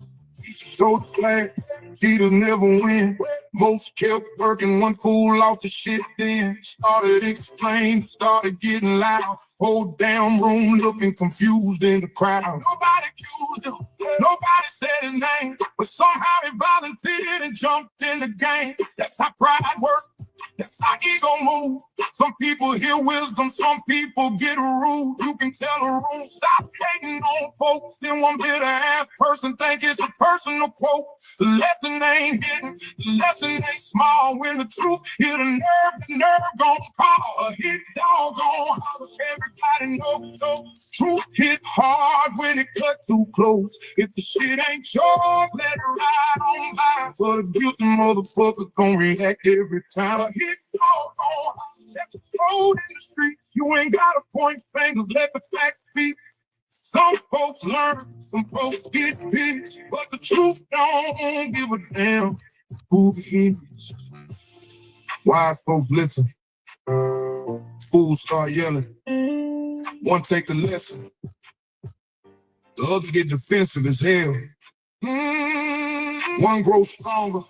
So the flag, cheaters never win. Most kept working, one fool lost the shit then. Started explaining, started getting loud. Whole damn room looking confused in the crowd. Nobody accused him, nobody said his name. But somehow he volunteered and jumped in the game. That's how pride works. That's how ego move. Some people hear wisdom, some people get rude. You can tell a room, stop hating on folks. Then one bitter ass person think it's a personal quote. The lesson ain't hidden, the lesson ain't small. When the truth hit a nerve, the nerve gon' call. A hit dog gon' holler, everybody know. Truth hit hard when it cut too close. If the shit ain't yours, let it ride on by. But a guilty motherfucker gon' react every time. A hit dog gon' holler, let the road in the street. You ain't gotta point fingers, let the facts speak. Some folks learn, some folks get pissed, but the truth don't give a damn who it is. Wise folks listen, fools start yelling. One take the lesson, the other get defensive as hell. One grows stronger,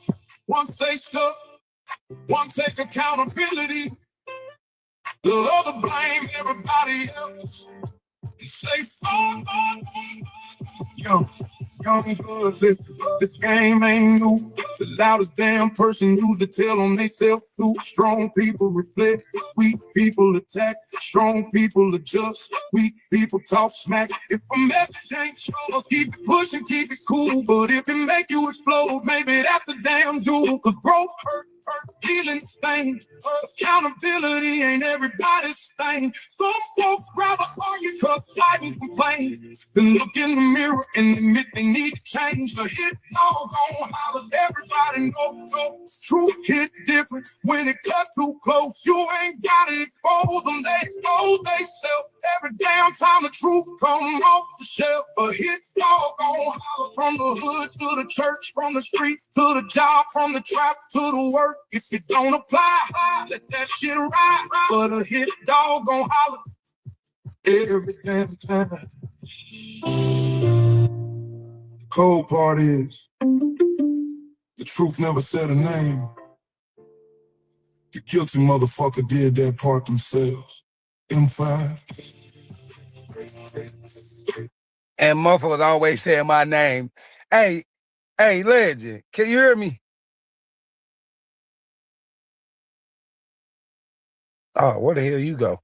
one stay stuck, one take accountability, the other blame everybody else. And say, young and good, listen, this game ain't new. The loudest damn person used to tell on themselves too. Strong people reflect, weak people attack. Strong people adjust, weak people talk smack. If a message ain't yours, keep it pushing, keep it cool. But if it make you explode, maybe that's the damn jewel. Cause growth hurt, healing stain. Accountability ain't everybody's thing. Some folks rather argue, cause fight and complain than look in the mirror and admit they need to change. The hit dog gon' holler, everybody know. Truth hit different when it cuts too close. You ain't gotta expose them, they expose theyself. Every damn time the truth come off the shelf. A hit dog gon' holler from the hood to the church, from the street to the job, from the trap to the work. If it don't apply, let that shit ride. But a hit dog gon' holler every damn time. The cold part is, the truth never said a name. The guilty motherfucker did that part themselves. M5. And motherfuckers always saying my name. Hey, legend, can you hear me? Oh, where the hell you go?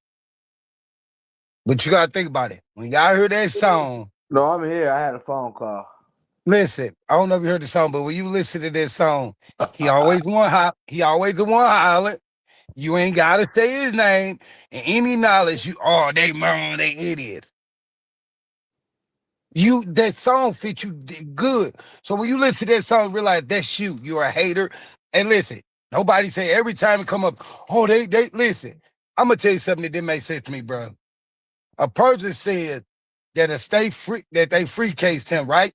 But you gotta think about it. When y'all hear that song, No, I'm here. I had a phone call. listen, I don't know if you heard the song, but when you listen to that song, he always the one hollering. You ain't gotta say his name and any knowledge. They murmur, they idiots. That song fit you good. So when you listen to that song, realize that's you. You're a hater. And listen, nobody say every time it come up, they listen. I'm gonna tell you something that didn't make sense to me, bro. A person said that they free cased him, right?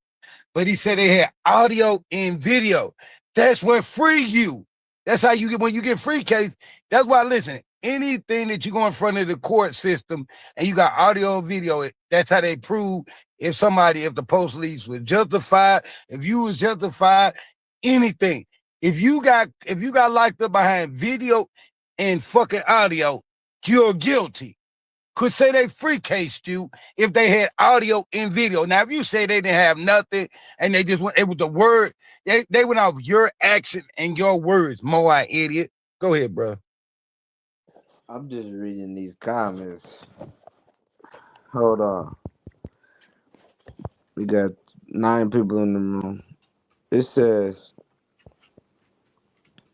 But he said they had audio and video. That's what free you. That's how you get when you get free case. That's why, listen, anything that you go in front of the court system and you got audio and video, that's how they prove if the police was justified, if you was justified, anything. If you got locked up behind video and fucking audio, you're guilty. Could say they free cased you if they had audio and video. Now, if you say they didn't have nothing and they just went, it was the word, they went off your action and your words, Moai idiot. Go ahead, bro. I'm just reading these comments. Hold on. We got 9 people in the room. It says,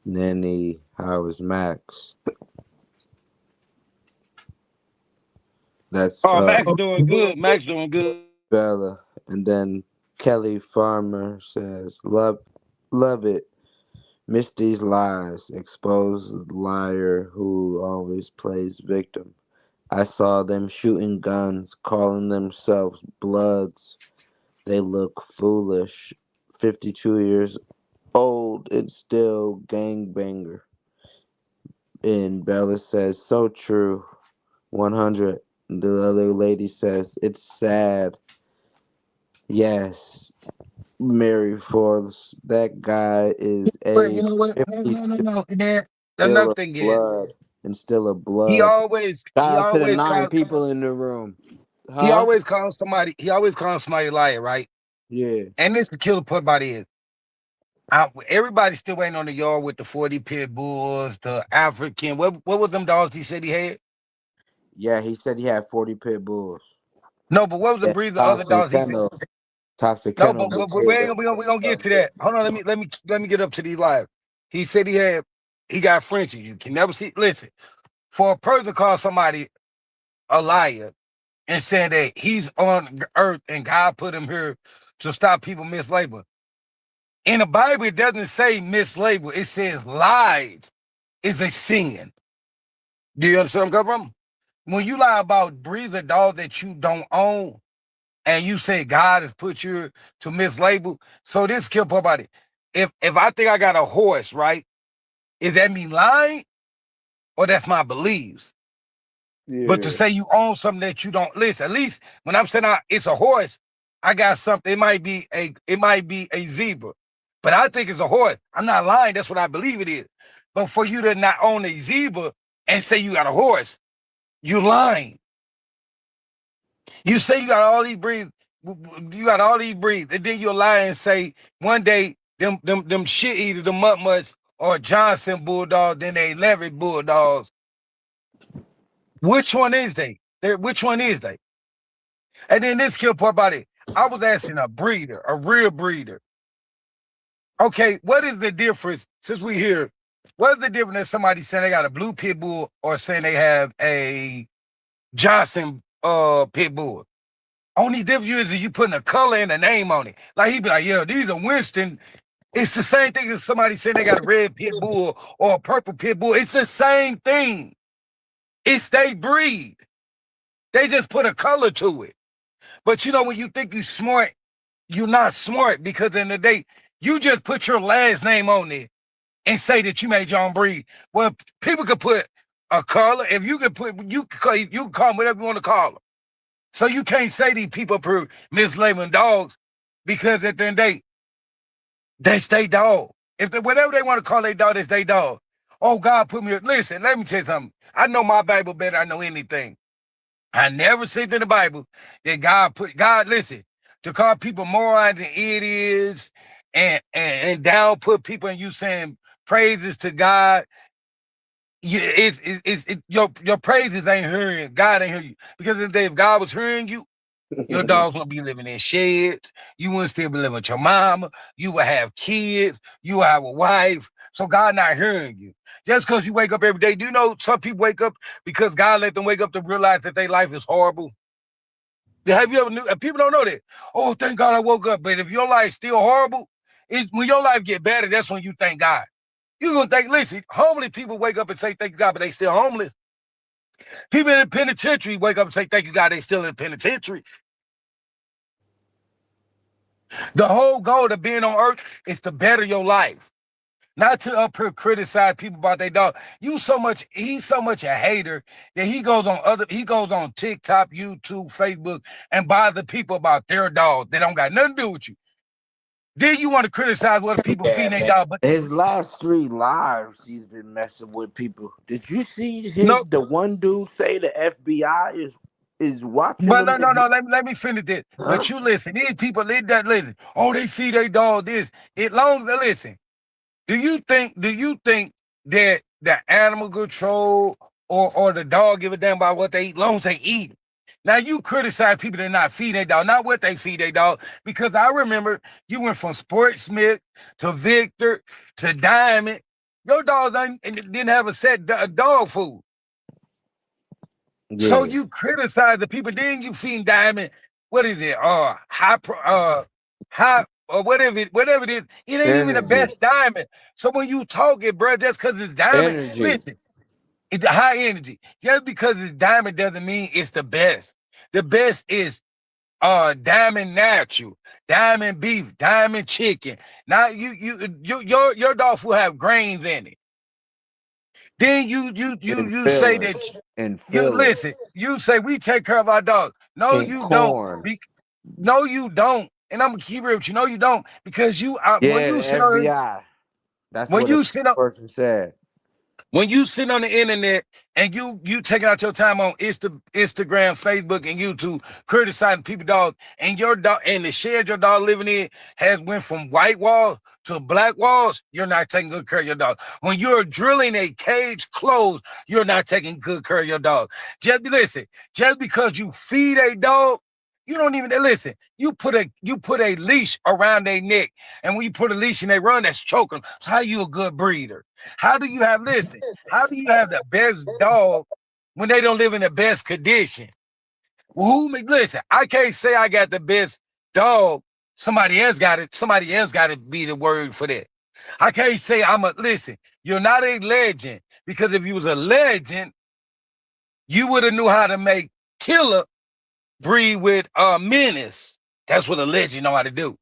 Nanny, how is Max? That's Max doing good. Max doing good. Bella. And then Kelly Farmer says, love it. Miss these lies. Expose the liar who always plays victim. I saw them shooting guns, calling themselves Bloods. They look foolish. 52 years old and still gangbanger. And Bella says, so true. 100. The other lady says, it's sad. Yes. Mary Forbes, that guy is But you age know what? 50, No. still Another a thing is, blood and still a he blood. always Shout out to the 9 people in the room. he Huh? always calls somebody a liar, right? Yeah. And this the killer part about it is, Everybody's still waiting on the yard with the 40 pit bulls, the African. What was them dogs he said he had? Yeah, he said he had 40 pit bulls. No, but what was the Yeah, breed of the other Thompson dogs he said? Kennels. Thompson No, Kennels is we his. ain't we gonna get to that. Hold on, let me get up to these lives. He said he got Frenchie. You can never see. Listen, for a person to call somebody a liar and saying that he's on earth and God put him here to stop people mislabel. In the Bible, it doesn't say mislabel. It says lies is a sin. Do you understand where I'm coming from? When you lie about breeds of dog that you don't own, and you say God has put you to mislabel, so this kill body. If I think I got a horse, right? Is that me lying, or that's my beliefs? But to Yeah. say you own something that you don't listen, at least when I'm saying it's a horse, I got something. It might be a zebra, but I think it's a horse. I'm not lying. That's what I believe it is. But for you to not own a zebra and say you got a horse, you lying. You say you got all these breeds, and then you lie and say one day them shit eaters, the mutts or Johnson Bulldogs, then they Levitt Bulldogs. Which one is they? Which one is they? And then this kill part about it. I was asking a breeder, a real breeder. Okay, what is the difference, since we here, what is the difference if somebody saying they got a blue pit bull or saying they have a Johnson pit bull? Only difference is you putting a color and a name on it. Like he be like, yeah, these are Winston. It's the same thing as somebody saying they got a red pit bull or a purple pit bull. It's the same thing. It's they breed. They just put a color to it. But you know, when you think you smart, you're not smart, because in the day, you just put your last name on it and say that you made your own breed. Well, people could put a color. If you could put, you can call them whatever you want to call them. So you can't say these people are mislabeling dogs, because at the end of the day, that's their dog. If whatever they want to call their dog, that's their dog. Oh, God put me here. Listen, let me tell you something. I know my Bible better than I know anything. I never seen in the Bible that God, listen, to call people morons and idiots and down put people, and you saying praises to God. Your praises ain't hearing, God ain't hearing you. Because of the day, if God was hearing you, your dogs wouldn't be living in sheds. You wouldn't still be living with your mama. You would have kids. You would have a wife. So God not hearing you. Just because you wake up every day, do you know some people wake up because God let them wake up to realize that their life is horrible? Have you ever knew? People don't know that. Oh, thank God I woke up. But if your life's still horrible, when your life get better, that's when you thank God. You're going to think, listen, homeless people wake up and say thank you God, but they still homeless. People in the penitentiary wake up and say thank you God, they still in the penitentiary. The whole goal of being on earth is to better your life, not to up here criticize people about their dog. He's so much a hater that he goes on TikTok, YouTube, Facebook, and bother people about their dog that don't got nothing to do with you. Then you want to criticize what people feed their dog, but His last 3 lives, he's been messing with people. Did you see no. the one dude say the FBI is watching But him? no. Let me finish this. Huh? But you listen. These people, listen. Oh, they feed their dog this. It long as they listen. Do you think that the animal control or the dog give a damn about what they eat, long as they eat? Now you criticize people that not feed their dog, not what they feed their dog, because I remember you went from Sportsmith to Victor to Diamond. Your dog didn't have a set dog food. Yeah. So you criticize the people, then you feed Diamond. What is it? High or whatever it is. It ain't even the Energy. best diamond. So when you talk it, bro, just because it's diamond, Energy. listen, it's high energy. Just because it's diamond doesn't mean it's the best. The best is diamond natural, diamond beef, diamond chicken. Now your dog food have grains in it. Then you say that And you fillers. listen. You say we take care of our dogs. No, And you don't. corn. No, you don't. And I'm gonna keep it with you. No, you don't, because you when Yeah, you the sit on FBI. That's when what a you sit up person said. When you sit on the internet and you taking out your time on Instagram, Facebook, and YouTube criticizing people dog, and your dog and the shed your dog living in has went from white walls to black walls, you're not taking good care of your dog. When you're drilling a cage closed, you're not taking good care of your dog. Just because you feed a dog, you don't even listen. You put a leash around their neck, and when you put a leash and they run, that's choking. So how you a good breeder? How do you have the best dog when they don't live in the best condition? Well, listen, I can't say I got the best dog. Somebody else got it. Somebody else got to be the word for that. I can't say listen, you're not a legend, because if you was a legend, you would have knew how to make Killer breed with menace. That's what a legend know how to do.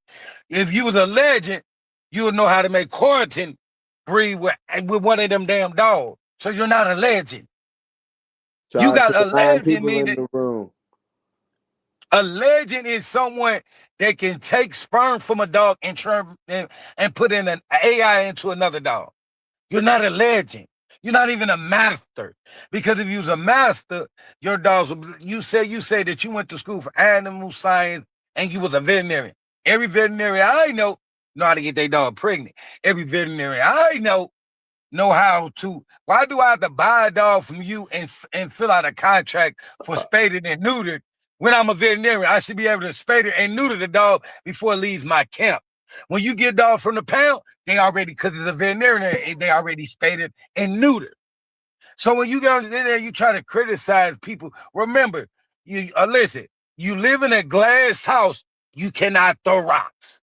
If you was a legend, you would know how to make Quarantine breed with one of them damn dogs. So you're not a legend. Shout You got out to a the 9 legend, people in meaning the room. a legend is someone that can take sperm from a dog and put in an AI into another dog. You're not a legend. You're not even a master. Because if you was a master, your dogs would, you say that you went to school for animal science and you was a veterinarian. Every veterinarian I know how to get their dog pregnant. Every veterinarian I know how to. Why do I have to buy a dog from you and fill out a contract for spaded and neutered? When I'm a veterinarian, I should be able to spade it and neuter the dog before it leaves my camp. When you get a dog from the pound, they already, because it's a veterinarian, they already spaded and neutered. So when you get on the internet, you try to criticize people. Remember, you listen, you live in a glass house, you cannot throw rocks.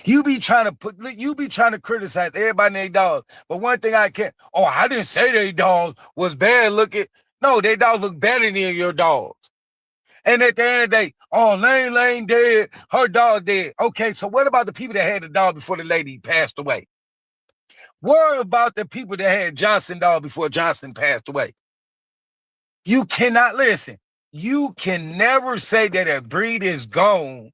You be trying to criticize everybody and their dogs. But one thing I can't, I didn't say their dogs was bad looking. No, their dogs look better than your dogs. And at the end of the day, Lane dead, her dog dead. Okay, so what about the people that had the dog before the lady passed away? What about the people that had Johnson dog before Johnson passed away? You cannot listen. You can never say that a breed is gone,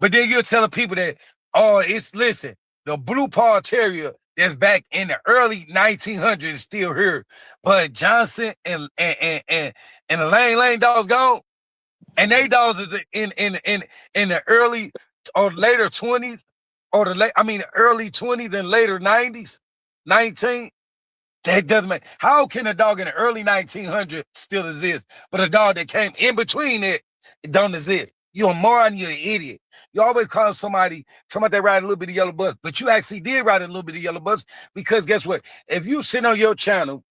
but then you're telling people that, the blue paw terrier that's back in the early 1900s is still here, but Johnson and the Lane dogs gone. And they dogs is in the early or later 20s, or early 20s and later 90s, 19. That doesn't make. How can a dog in the early 1900s still exist, but a dog that came in between it don't exist? You're a moron. You're an idiot. You always call somebody that ride a little bit of yellow bus, but you actually did ride a little bit of yellow bus, because guess what? If you sit on your channel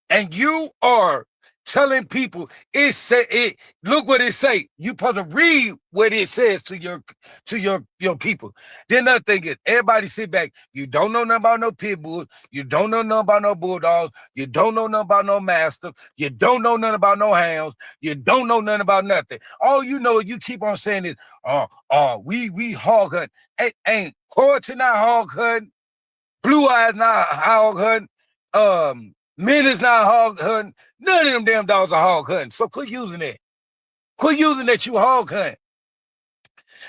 and you are telling people look what it say. You supposed to read what it says to your people. Then another thing is, everybody sit back. You don't know nothing about no pit bulls. You don't know nothing about no bulldogs. You don't know nothing about no mastiff. You don't know nothing about no hounds. You don't know nothing about nothing. All you know, you keep on saying is, we hog hunt. Ain't Corton not hog hunt. Blue Eyes not hog hunt. Men is not hog hunting. None of them damn dogs are hog hunting. So quit using that. Quit using that you hog hunt.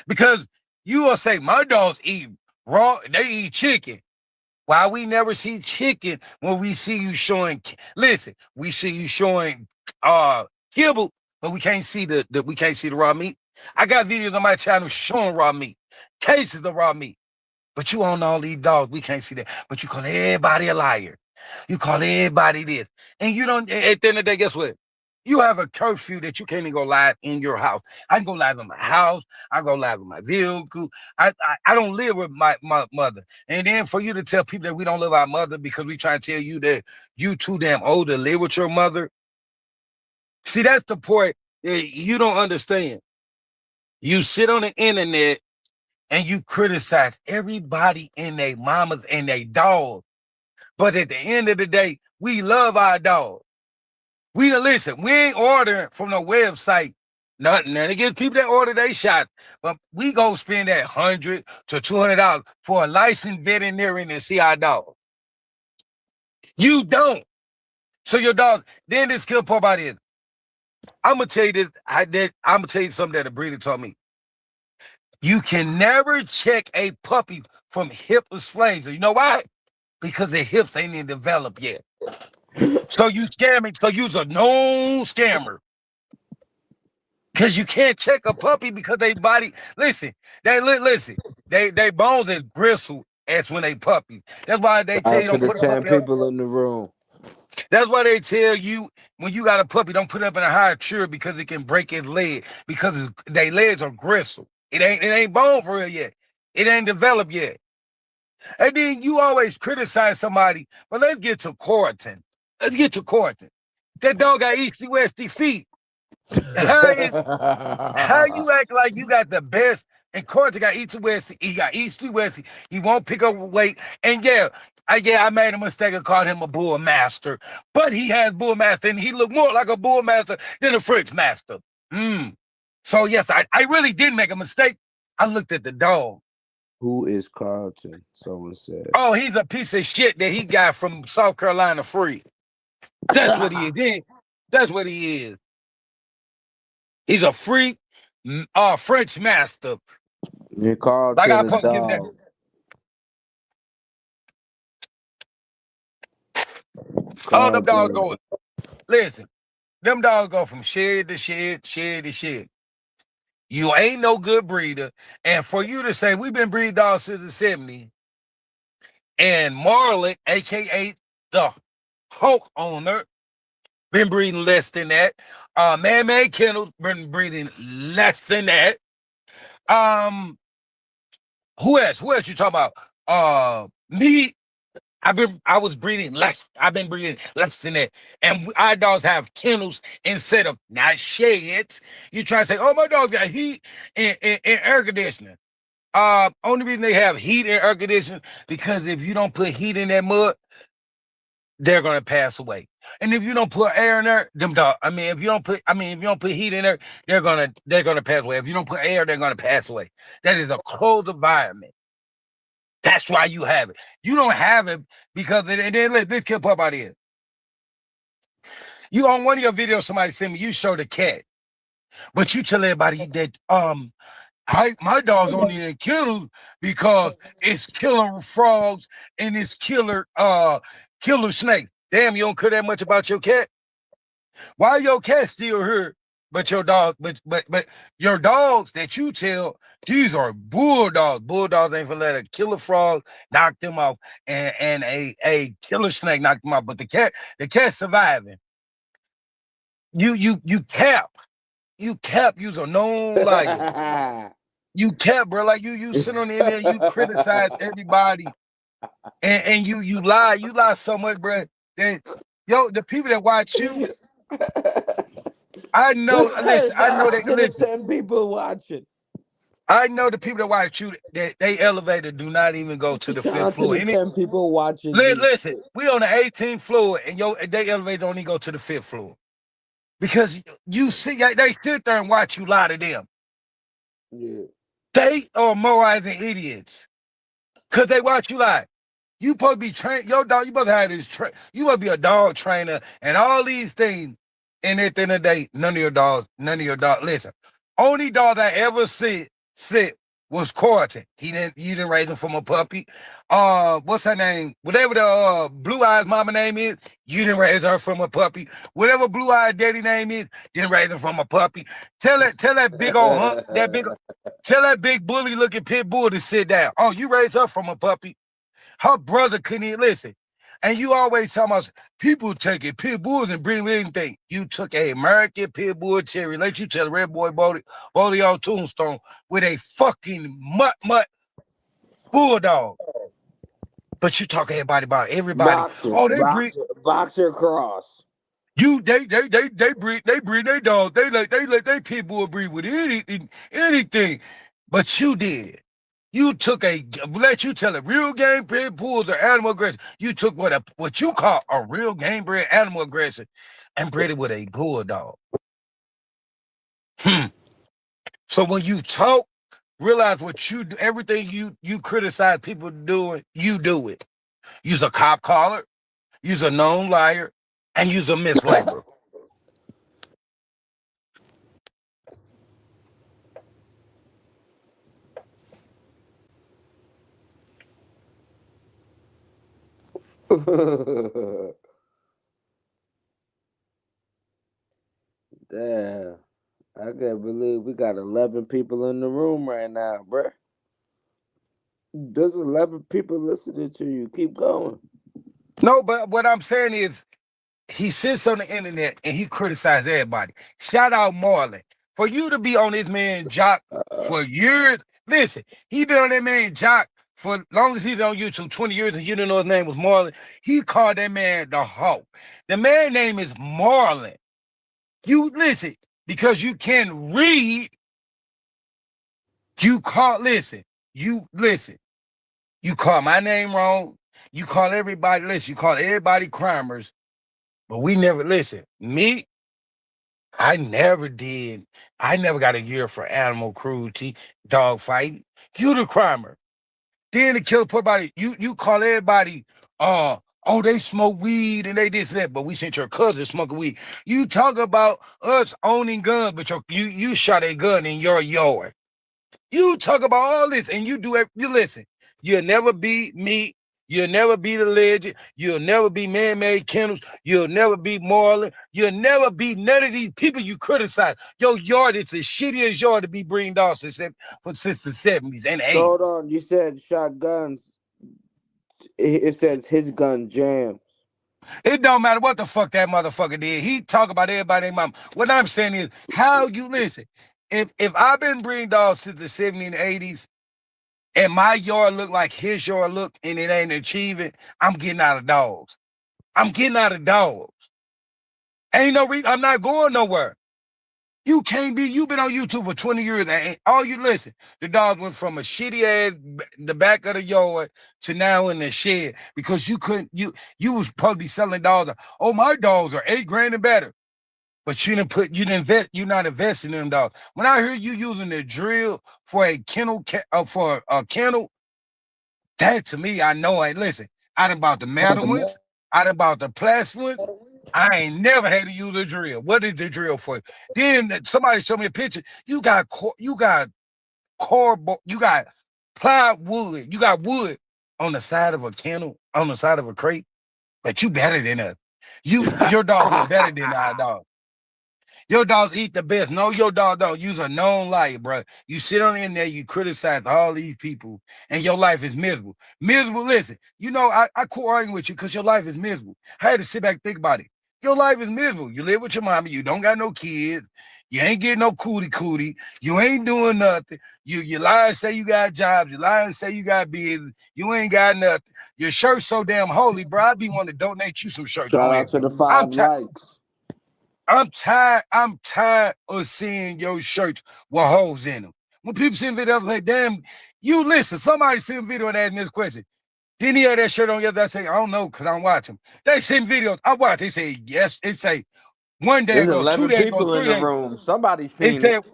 Because you will say, my dogs eat raw, they eat chicken. Why we never see chicken when we see you showing, we see you showing kibble, but we can't see the raw meat. I got videos on my channel showing raw meat, cases of raw meat. But you own all these dogs, we can't see that. But you call everybody a liar. You call everybody this. And you don't, at the end of the day, guess what? You have a curfew that you can't even go live in your house. I can go live in my house. I go live in my vehicle. I don't live with my mother. And then for you to tell people that we don't live with our mother because we try to tell you that you too damn old to live with your mother. See, that's the point that you don't understand. You sit on the internet and you criticize everybody and their mamas and their dogs. But at the end of the day, we love our dog. We ain't ordering from no website. Nothing against people that order they shot. But we go spend that $100 to $200 for a licensed veterinarian to see our dog. You don't. So your dog, then this kill part about it. I'm gonna tell you this. I'm gonna tell you something that a breeder told me. You can never check a puppy from hip to flames. You know why? because their hips ain't even developed yet. So you scamming, so you's a known scammer. Cause you can't check a puppy because they body, listen, they bones is bristle as when they puppy. That's why they tell you To don't the put a 10 puppy up. people in the room. That's why they tell you when you got a puppy, don't put it up in a high chair because it can break his leg because their legs are gristle. It ain't bone for real yet. It ain't developed yet. And then you always criticize somebody, but let's get to Corton. Let's get to Corton. That dog got easty westy feet. How you act like you got the best? And Corton got easty westy. He got easty westy. He won't pick up weight. And I made a mistake and called him a bull master. But he has bull master, and he looked more like a bull master than a French master. So yes, I really did make a mistake. I looked at the dog. Who is Carlton? Someone said. Oh, he's a piece of shit that he got from South Carolina free. That's what he is. That's what he is. He's a freak, French master. You called Like I the supposed to give that. dog. All them dogs go. Listen, them dogs go from shed to shed, shed to shed. You ain't no good breeder, and for you to say we've been breeding dogs since the 70s, and Marlon, aka the Hulk owner, been breeding less than that. Man-made kennels been breeding less than that. Who else? Who else you talking about? Me. I was breeding less. I've been breeding less than that. And our dogs have kennels instead of not sheds. You try to say, oh, my dog got heat and air conditioning. Only reason they have heat and air conditioning because if you don't put heat in that mud, they're gonna pass away. And if you don't put air in there, if you don't put heat in there, they're gonna pass away. If you don't put air, they're gonna pass away. That is a closed environment. That's why you have it. You don't have it because and then let's keep up out here. You on one of your videos, somebody sent me, you show the cat, but you tell everybody that my dog's only in kennels because it's killer frogs and it's killer snakes. Damn, you don't care that much about your cat. Why your cat still here? But your dog, but your dogs that you tell, these are bulldogs. Bulldogs ain't for let a killer frog knock them off and a killer snake knock them off. But the cat's surviving. You cap. You's a known liar. You cap, bro. Like you sit on the internet, you criticize everybody, and you lie. You lie so much, bro. That the people that watch you. I know. Listen, I know that. Listen, 10 people watching. I know the people that watch you. That they elevator do not even go to the Shout 5th out to floor. the 10 people watching. Listen, we on the 18th floor, and they elevator don't even go to the 5th floor because you see they sit there and watch you lie to them. Yeah. They are moralizing idiots because they watch you lie. You supposed to be trained. Your dog, you supposed to have this. You must be a dog trainer and all these things. And at the end of the day, none of your dogs. Listen, only dog I ever sit was Corton. You didn't raise him from a puppy. What's her name? Whatever the Blue Eyes mama name is, you didn't raise her from a puppy. Whatever Blue Eyes daddy name is, didn't raise him from a puppy. Tell that big old hump, tell that big bully looking pit bull to sit down. Oh, you raised her from a puppy. Her brother couldn't even listen. And you always tell us people taking pit bulls and bring anything. You took a American pit bull terrier, let you tell Red Boy Bodie on Tombstone with a fucking mutt bulldog. But you talk everybody about everybody. Boxer cross. They breed their dog. They let they pit bull breed with anything. But you did. You took let you tell it, real game bred bulls are animal aggression. You took what you call a real game bred animal aggression and bred it with a bulldog. So when you talk, realize what you do, everything you criticize people doing, you do it. You's a cop caller, you's a known liar, and you's a mislaborer. Damn. I can't believe we got 11 people in the room right now, bruh. There's 11 people listening to you. Keep going. No, but what I'm saying is he sits on the internet and he criticizes everybody. Shout out Marlon. For you to be on this man Jock for years, listen, he been on that man Jock for long as he's on YouTube, 20 years, and you didn't know his name was Marlon. He called that man the Hawk. The man name is Marlon. You listen, because you can read, you call my name wrong. You call everybody, listen, you call everybody crimers, but we never listen. Me, I never got a year for animal cruelty, dog fighting. You the crimer. Then the killer put body, you call everybody, oh, they smoke weed and they this and that, but we sent your cousin smoking weed. You talk about us owning guns, but you shot a gun in your yard. You talk about all this and you do it. You listen, you'll never be me. You'll never be the legend. You'll never be man-made kennels. You'll never be Marlon. You'll never be none of these people you criticize. Your yard is the shittiest yard to be breeding dogs since the 70s and 80s. Hold on, you said shotguns. It says his gun jams. It don't matter what the fuck that motherfucker did. He talk about everybody and mama. What I'm saying is, how you listen. If I've been breeding dogs since the 70s and 80s, and my yard look like his yard look, and it ain't achieving, I'm getting out of dogs. Ain't no reason. I'm not going nowhere. You can't be. You've been on YouTube for 20 years, and all you listen. The dogs went from a shitty ass the back of the yard to now in the shed because you couldn't. You was probably selling dogs. Oh, my dogs are $8,000 and better, but you're not investing in them dogs. When I hear you using the drill for a kennel, that to me, I know. Listen, I done bought the metal ones. I done bought the plastic ones. I ain't never had to use a drill. What is the drill for? Then somebody showed me a picture. You got cardboard, you got plywood, you got wood on the side of a kennel, on the side of a crate, but you better than us. Your dog is better than our dog. Your dogs eat the best. No, your dog don't. Use a known liar, bro. You sit on in there, you criticize all these people, and your life is miserable. Miserable, listen, I quit arguing with you because your life is miserable. I had to sit back and think about it. Your life is miserable. You live with your mama, you don't got no kids, you ain't getting no cootie, you ain't doing nothing. You lie and say you got jobs, you lie and say you got business, you ain't got nothing. Your shirt's so damn holy, bro. I be wanting to donate you some shirts. Shout out to the 5 likes. I'm tired of seeing your shirts with holes in them. When people see videos, I'm like, damn, you listen, somebody see a video and ask me this question. Didn't he have that shirt on yesterday? I say, I don't know, because I don't watch them. They send videos, I watch, they say, yes, they say, one day There's ago, 11 2 days people ago, in 3 the days. room. Somebody seen it.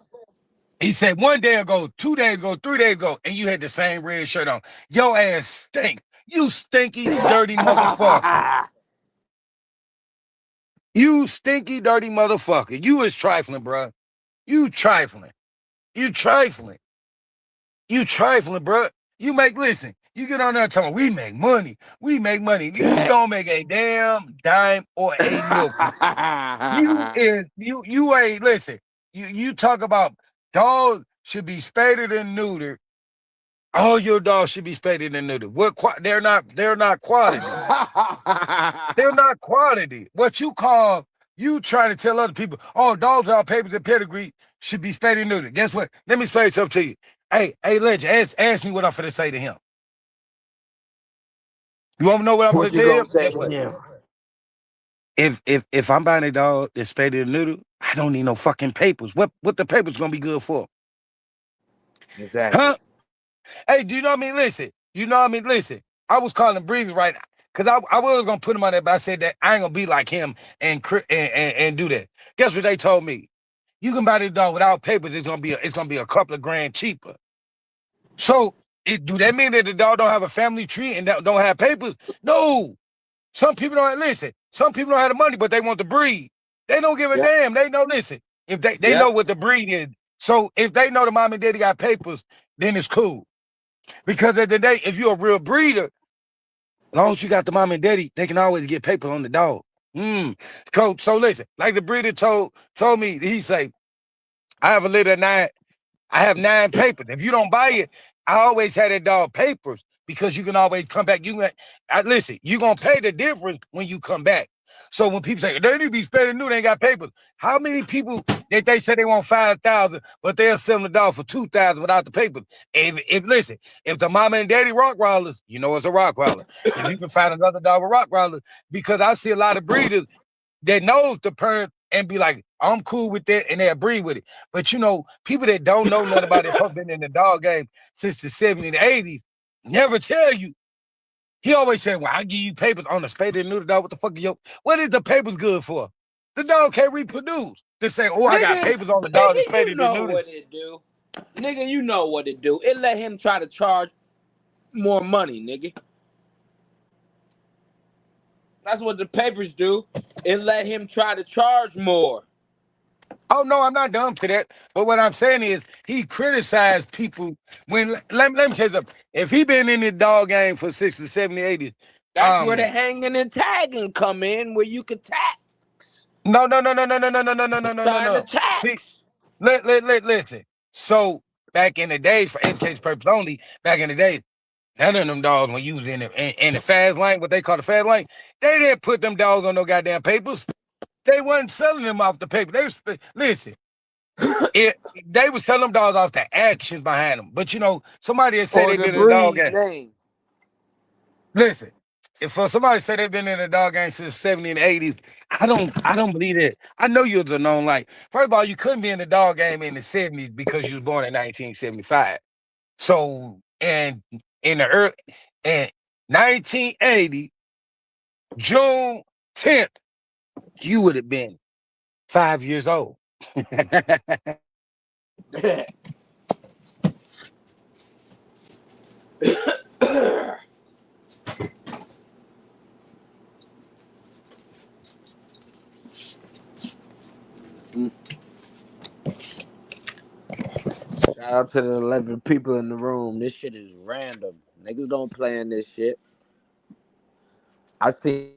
He said 1 day ago, 2 days ago, 3 days ago, and you had the same red shirt on. Your ass stink. You stinky, dirty motherfucker. You stinky, dirty motherfucker. You is trifling, bro. You trifling, bro. Listen, you get on there talking, we make money. You don't make a damn dime or a nickel. You ain't, listen, you talk about dogs should be spaded and neutered. All your dogs should be spaded and neutered. They're not quality. They're not quality. What you trying to tell other people, oh, dogs without papers and pedigree should be spaded and neutered. Guess what? Let me say something to you. Hey, legend, ask me what I'm finna say to him. You want to know what I'm finna tell him? Say to him? If I'm buying a dog that's spaded and neutered, I don't need no fucking papers. What the papers gonna be good for? Exactly. Huh? Hey, do you know what I mean? Listen. I was calling Breezy right now because I was gonna put him on that, but I said that I ain't gonna be like him and do that. Guess what they told me? You can buy this dog without papers. It's gonna be a couple of grand cheaper. So do that mean that the dog don't have a family tree and don't have papers? No. Some people don't listen. Some people don't have the money, but they want the breed. They don't give a damn. They know. Listen, if they know what the breed is. So if they know the mom and daddy got papers, then it's cool. Because at the day, if you're a real breeder, As long as you got the mom and daddy, they can always get papers on the dog. Coach, so listen, like the breeder told me, he say, I have a litter of 9. I have 9 papers. If you don't buy it, I always had that dog papers because you can always come back. Listen, you're gonna pay the difference when you come back. So when people say they need to be spending new, they ain't got papers. How many people that they say they want 5,000, but they'll sell the dog for 2,000 without the papers? If the mama and daddy rock rollers, you know it's a rock roller. If you can find another dog with rock rollers, because I see a lot of breeders that knows the parent and be like, I'm cool with that, and they agree with it. But people that don't know nothing about it, have been in the dog game since the 70s and 80s, never tell you. He always said, well, I give you papers on the spayed and neuter dog. What the fuck are what is the papers good for? The dog can't reproduce. To say, oh, I got papers on the dog that's spayed and neutered. You know what it do. Nigga, you know what it do. It let him try to charge more money, nigga. That's what the papers do. It let him try to charge more. Oh, no, I'm not dumb to that. But what I'm saying is he criticized people when, let me tell you something. If he been in the dog game for 60, 70, 80. That's where the hanging and tagging come in, where you can tax. No. Tax. See, listen. So back in the days, for education purpose only, back in the days, none of them dogs, when you was in the fast lane, what they call the fast lane, they didn't put them dogs on no goddamn papers. They wasn't selling them off the paper. Listen, they was selling them dogs off the actions behind them. But somebody had said they've been in the dog game. Listen, if for somebody say they've been in the dog game since the 70s and 80s, I don't believe that. I know you're the known like. First of all, you couldn't be in the dog game in the 70s because you was born in 1975. So, and in the early in 1980, June 10th, you would have been 5 years old. Shout out to the 11 people in the room. This shit is random. Niggas don't play in this shit. I seen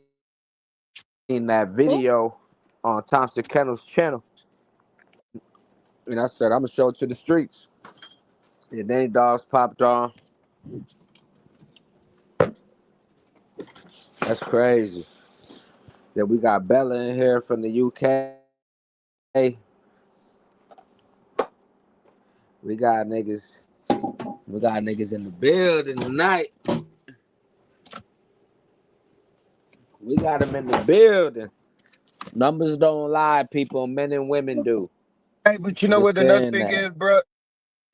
that video on Thompson Kennel's channel. And I said, I'm going to show it to the streets. And then dogs popped on. That's crazy. Yeah, we got Bella in here from the UK. We got niggas in the building tonight. We got them in the building. Numbers don't lie, people. Men and women do. Hey, but you know what another thing is, bro?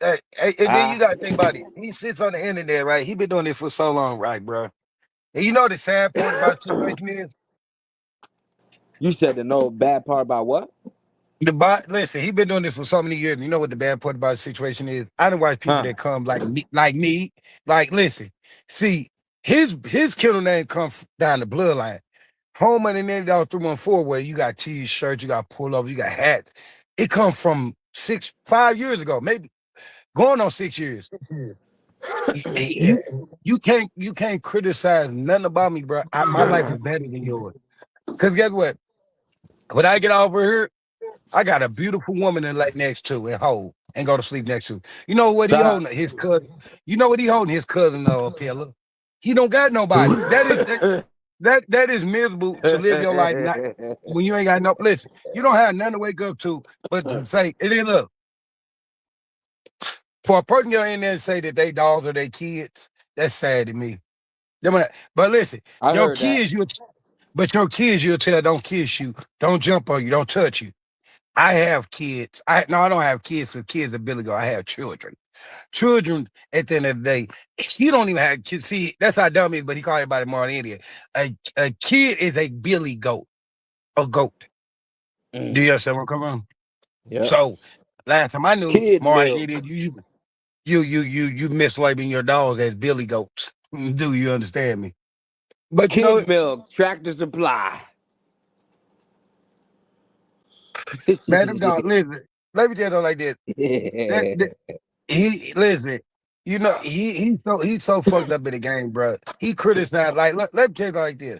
And then you got to think about it. He sits on the internet, right? He been doing it for so long, right, bro? And you know the sad part about the situation is? You said the no bad part about what? Listen, he been doing this for so many years. And you know what the bad part about the situation is? I done watch people that come like me. Like, listen, see, his kennel name come down the bloodline. Home Money $90 314, where you got t-shirts, you got pullovers, you got hats. It come from 5 years ago, maybe going on 6 years. You can't criticize nothing about me, bro. My life is better than yours. Cause guess what? When I get over here, I got a beautiful woman to lay next to and hold and go to sleep next to. You know what he holding? His cousin. You know what he holding? His cousin pillar. He don't got nobody. That is miserable to live your life when you ain't got no. Listen, you don't have nothing to wake up to, but to say it ain't look. For a person you're in there and say that they dogs or they kids, that's sad to me. But listen, your kids, you'll tell don't kiss you, don't jump on you, don't touch you. I have kids. I don't have kids, so kids are Billy Go. I have children. Children, at the end of the day, you don't even have kids. See, that's how dumb he is, but he call everybody more an idiot. A kid is a Billy Goat. A goat. Do you understand where I'm coming from? Yeah. So last time I knew more an idiot, you mislabeling your dogs as Billy Goats. Do you understand me? But Kid milk, Tractor Supply. Man, them dogs, listen, let me tell you like this. Listen, You know, he's so fucked up in the game, bro. He criticized let me tell you like this.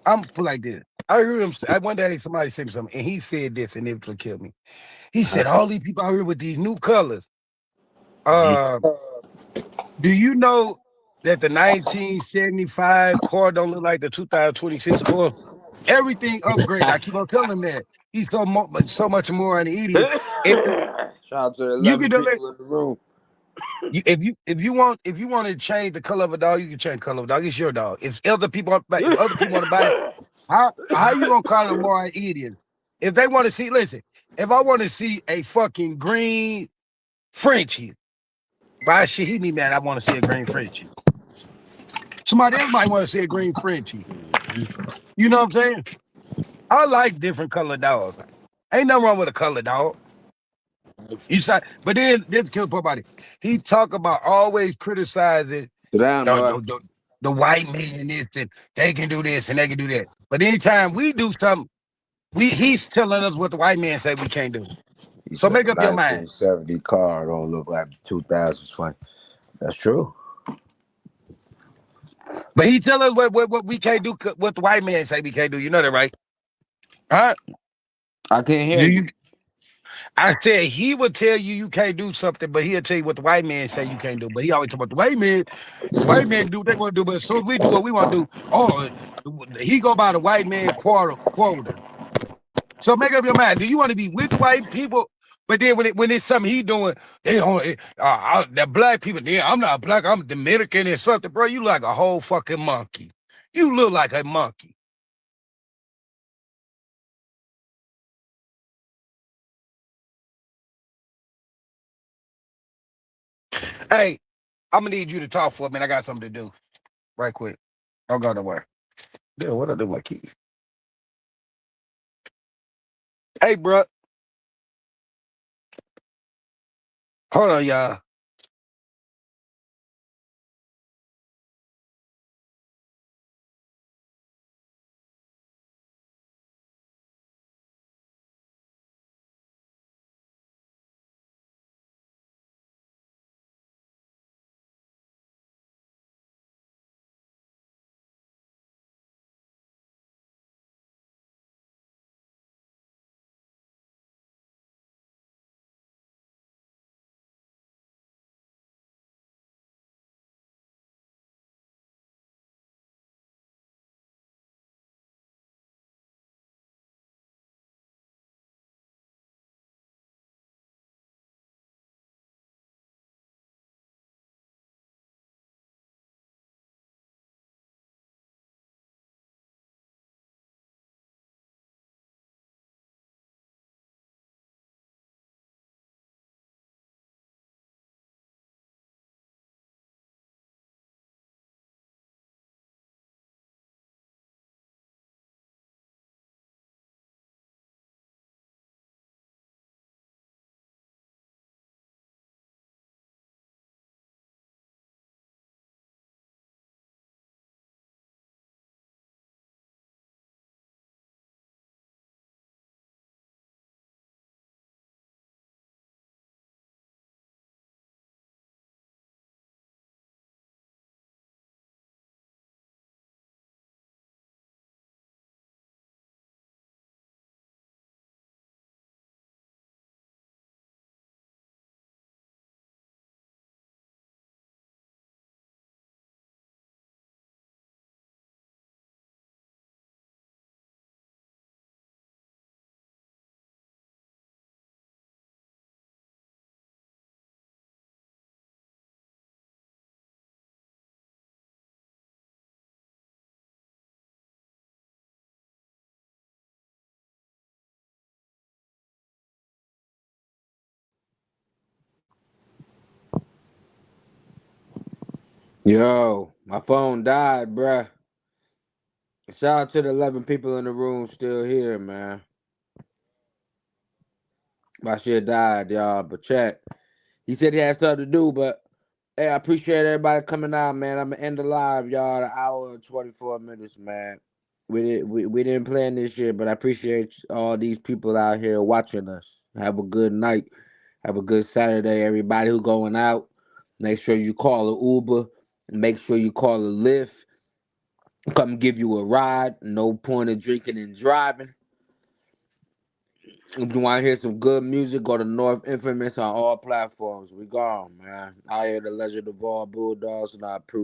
I'm put like this. I heard him. One day somebody said something, and he said this, and it would kill me. He said, "All these people out here with these new colors. Do you know that the 1975 car don't look like the 2026 car? Everything upgraded. I keep on telling him that. He's so much more an idiot. Shout out to the You 11 can people in the room. if you want to change the color of a dog, you can change the color of a dog. It's your dog. If other people want to buy it, how you gonna call them more an idiot? If they want to see, listen, if I want to see a fucking green Frenchie, why should he be mad? I want to see a green Frenchie. Somebody else might want to see a green Frenchie. You know what I'm saying? I like different colored dogs. Ain't nothing wrong with a colored dog. But then this kill poor body. He talk about always criticizing the white man this and they can do this and they can do that. But anytime we do something, he's telling us what the white man say we can't do. So make up your mind. 1970 car don't look like 2020. That's true. But he tell us what we can't do, what the white man say we can't do. You know that, right? Huh? I can't hear you. I said he would tell you can't do something, but he'll tell you what the white man say you can't do. But he always talk about the white man do what they want to do. But as soon as we do what we want to do, he go by the white man quota. So make up your mind. Do you want to be with white people? But then when it's something he doing, they on the black people. Yeah, I'm not black. I'm Dominican or something, bro. You like a whole fucking monkey. You look like a monkey. Hey, I'm gonna need you to talk for a minute. I got something to do, right quick. Don't go nowhere. Yeah, what I do with my keys? Hey, bro. Hold on, y'all. Yo, my phone died, bruh. Shout out to the 11 people in the room still here, man. My shit died, y'all, but check. He said he had stuff to do, but hey, I appreciate everybody coming out, man. I'm gonna end the live, y'all, an hour and 24 minutes, man. We didn't plan this year, but I appreciate all these people out here watching us. Have a good night. Have a good Saturday, everybody who going out. Make sure you call an Uber. Make sure you call a Lyft. Come give you a ride. No point of drinking and driving. If you want to hear some good music, go to North Infamous on all platforms. We gone, man. I hear the legend of all Bulldogs, and I approve.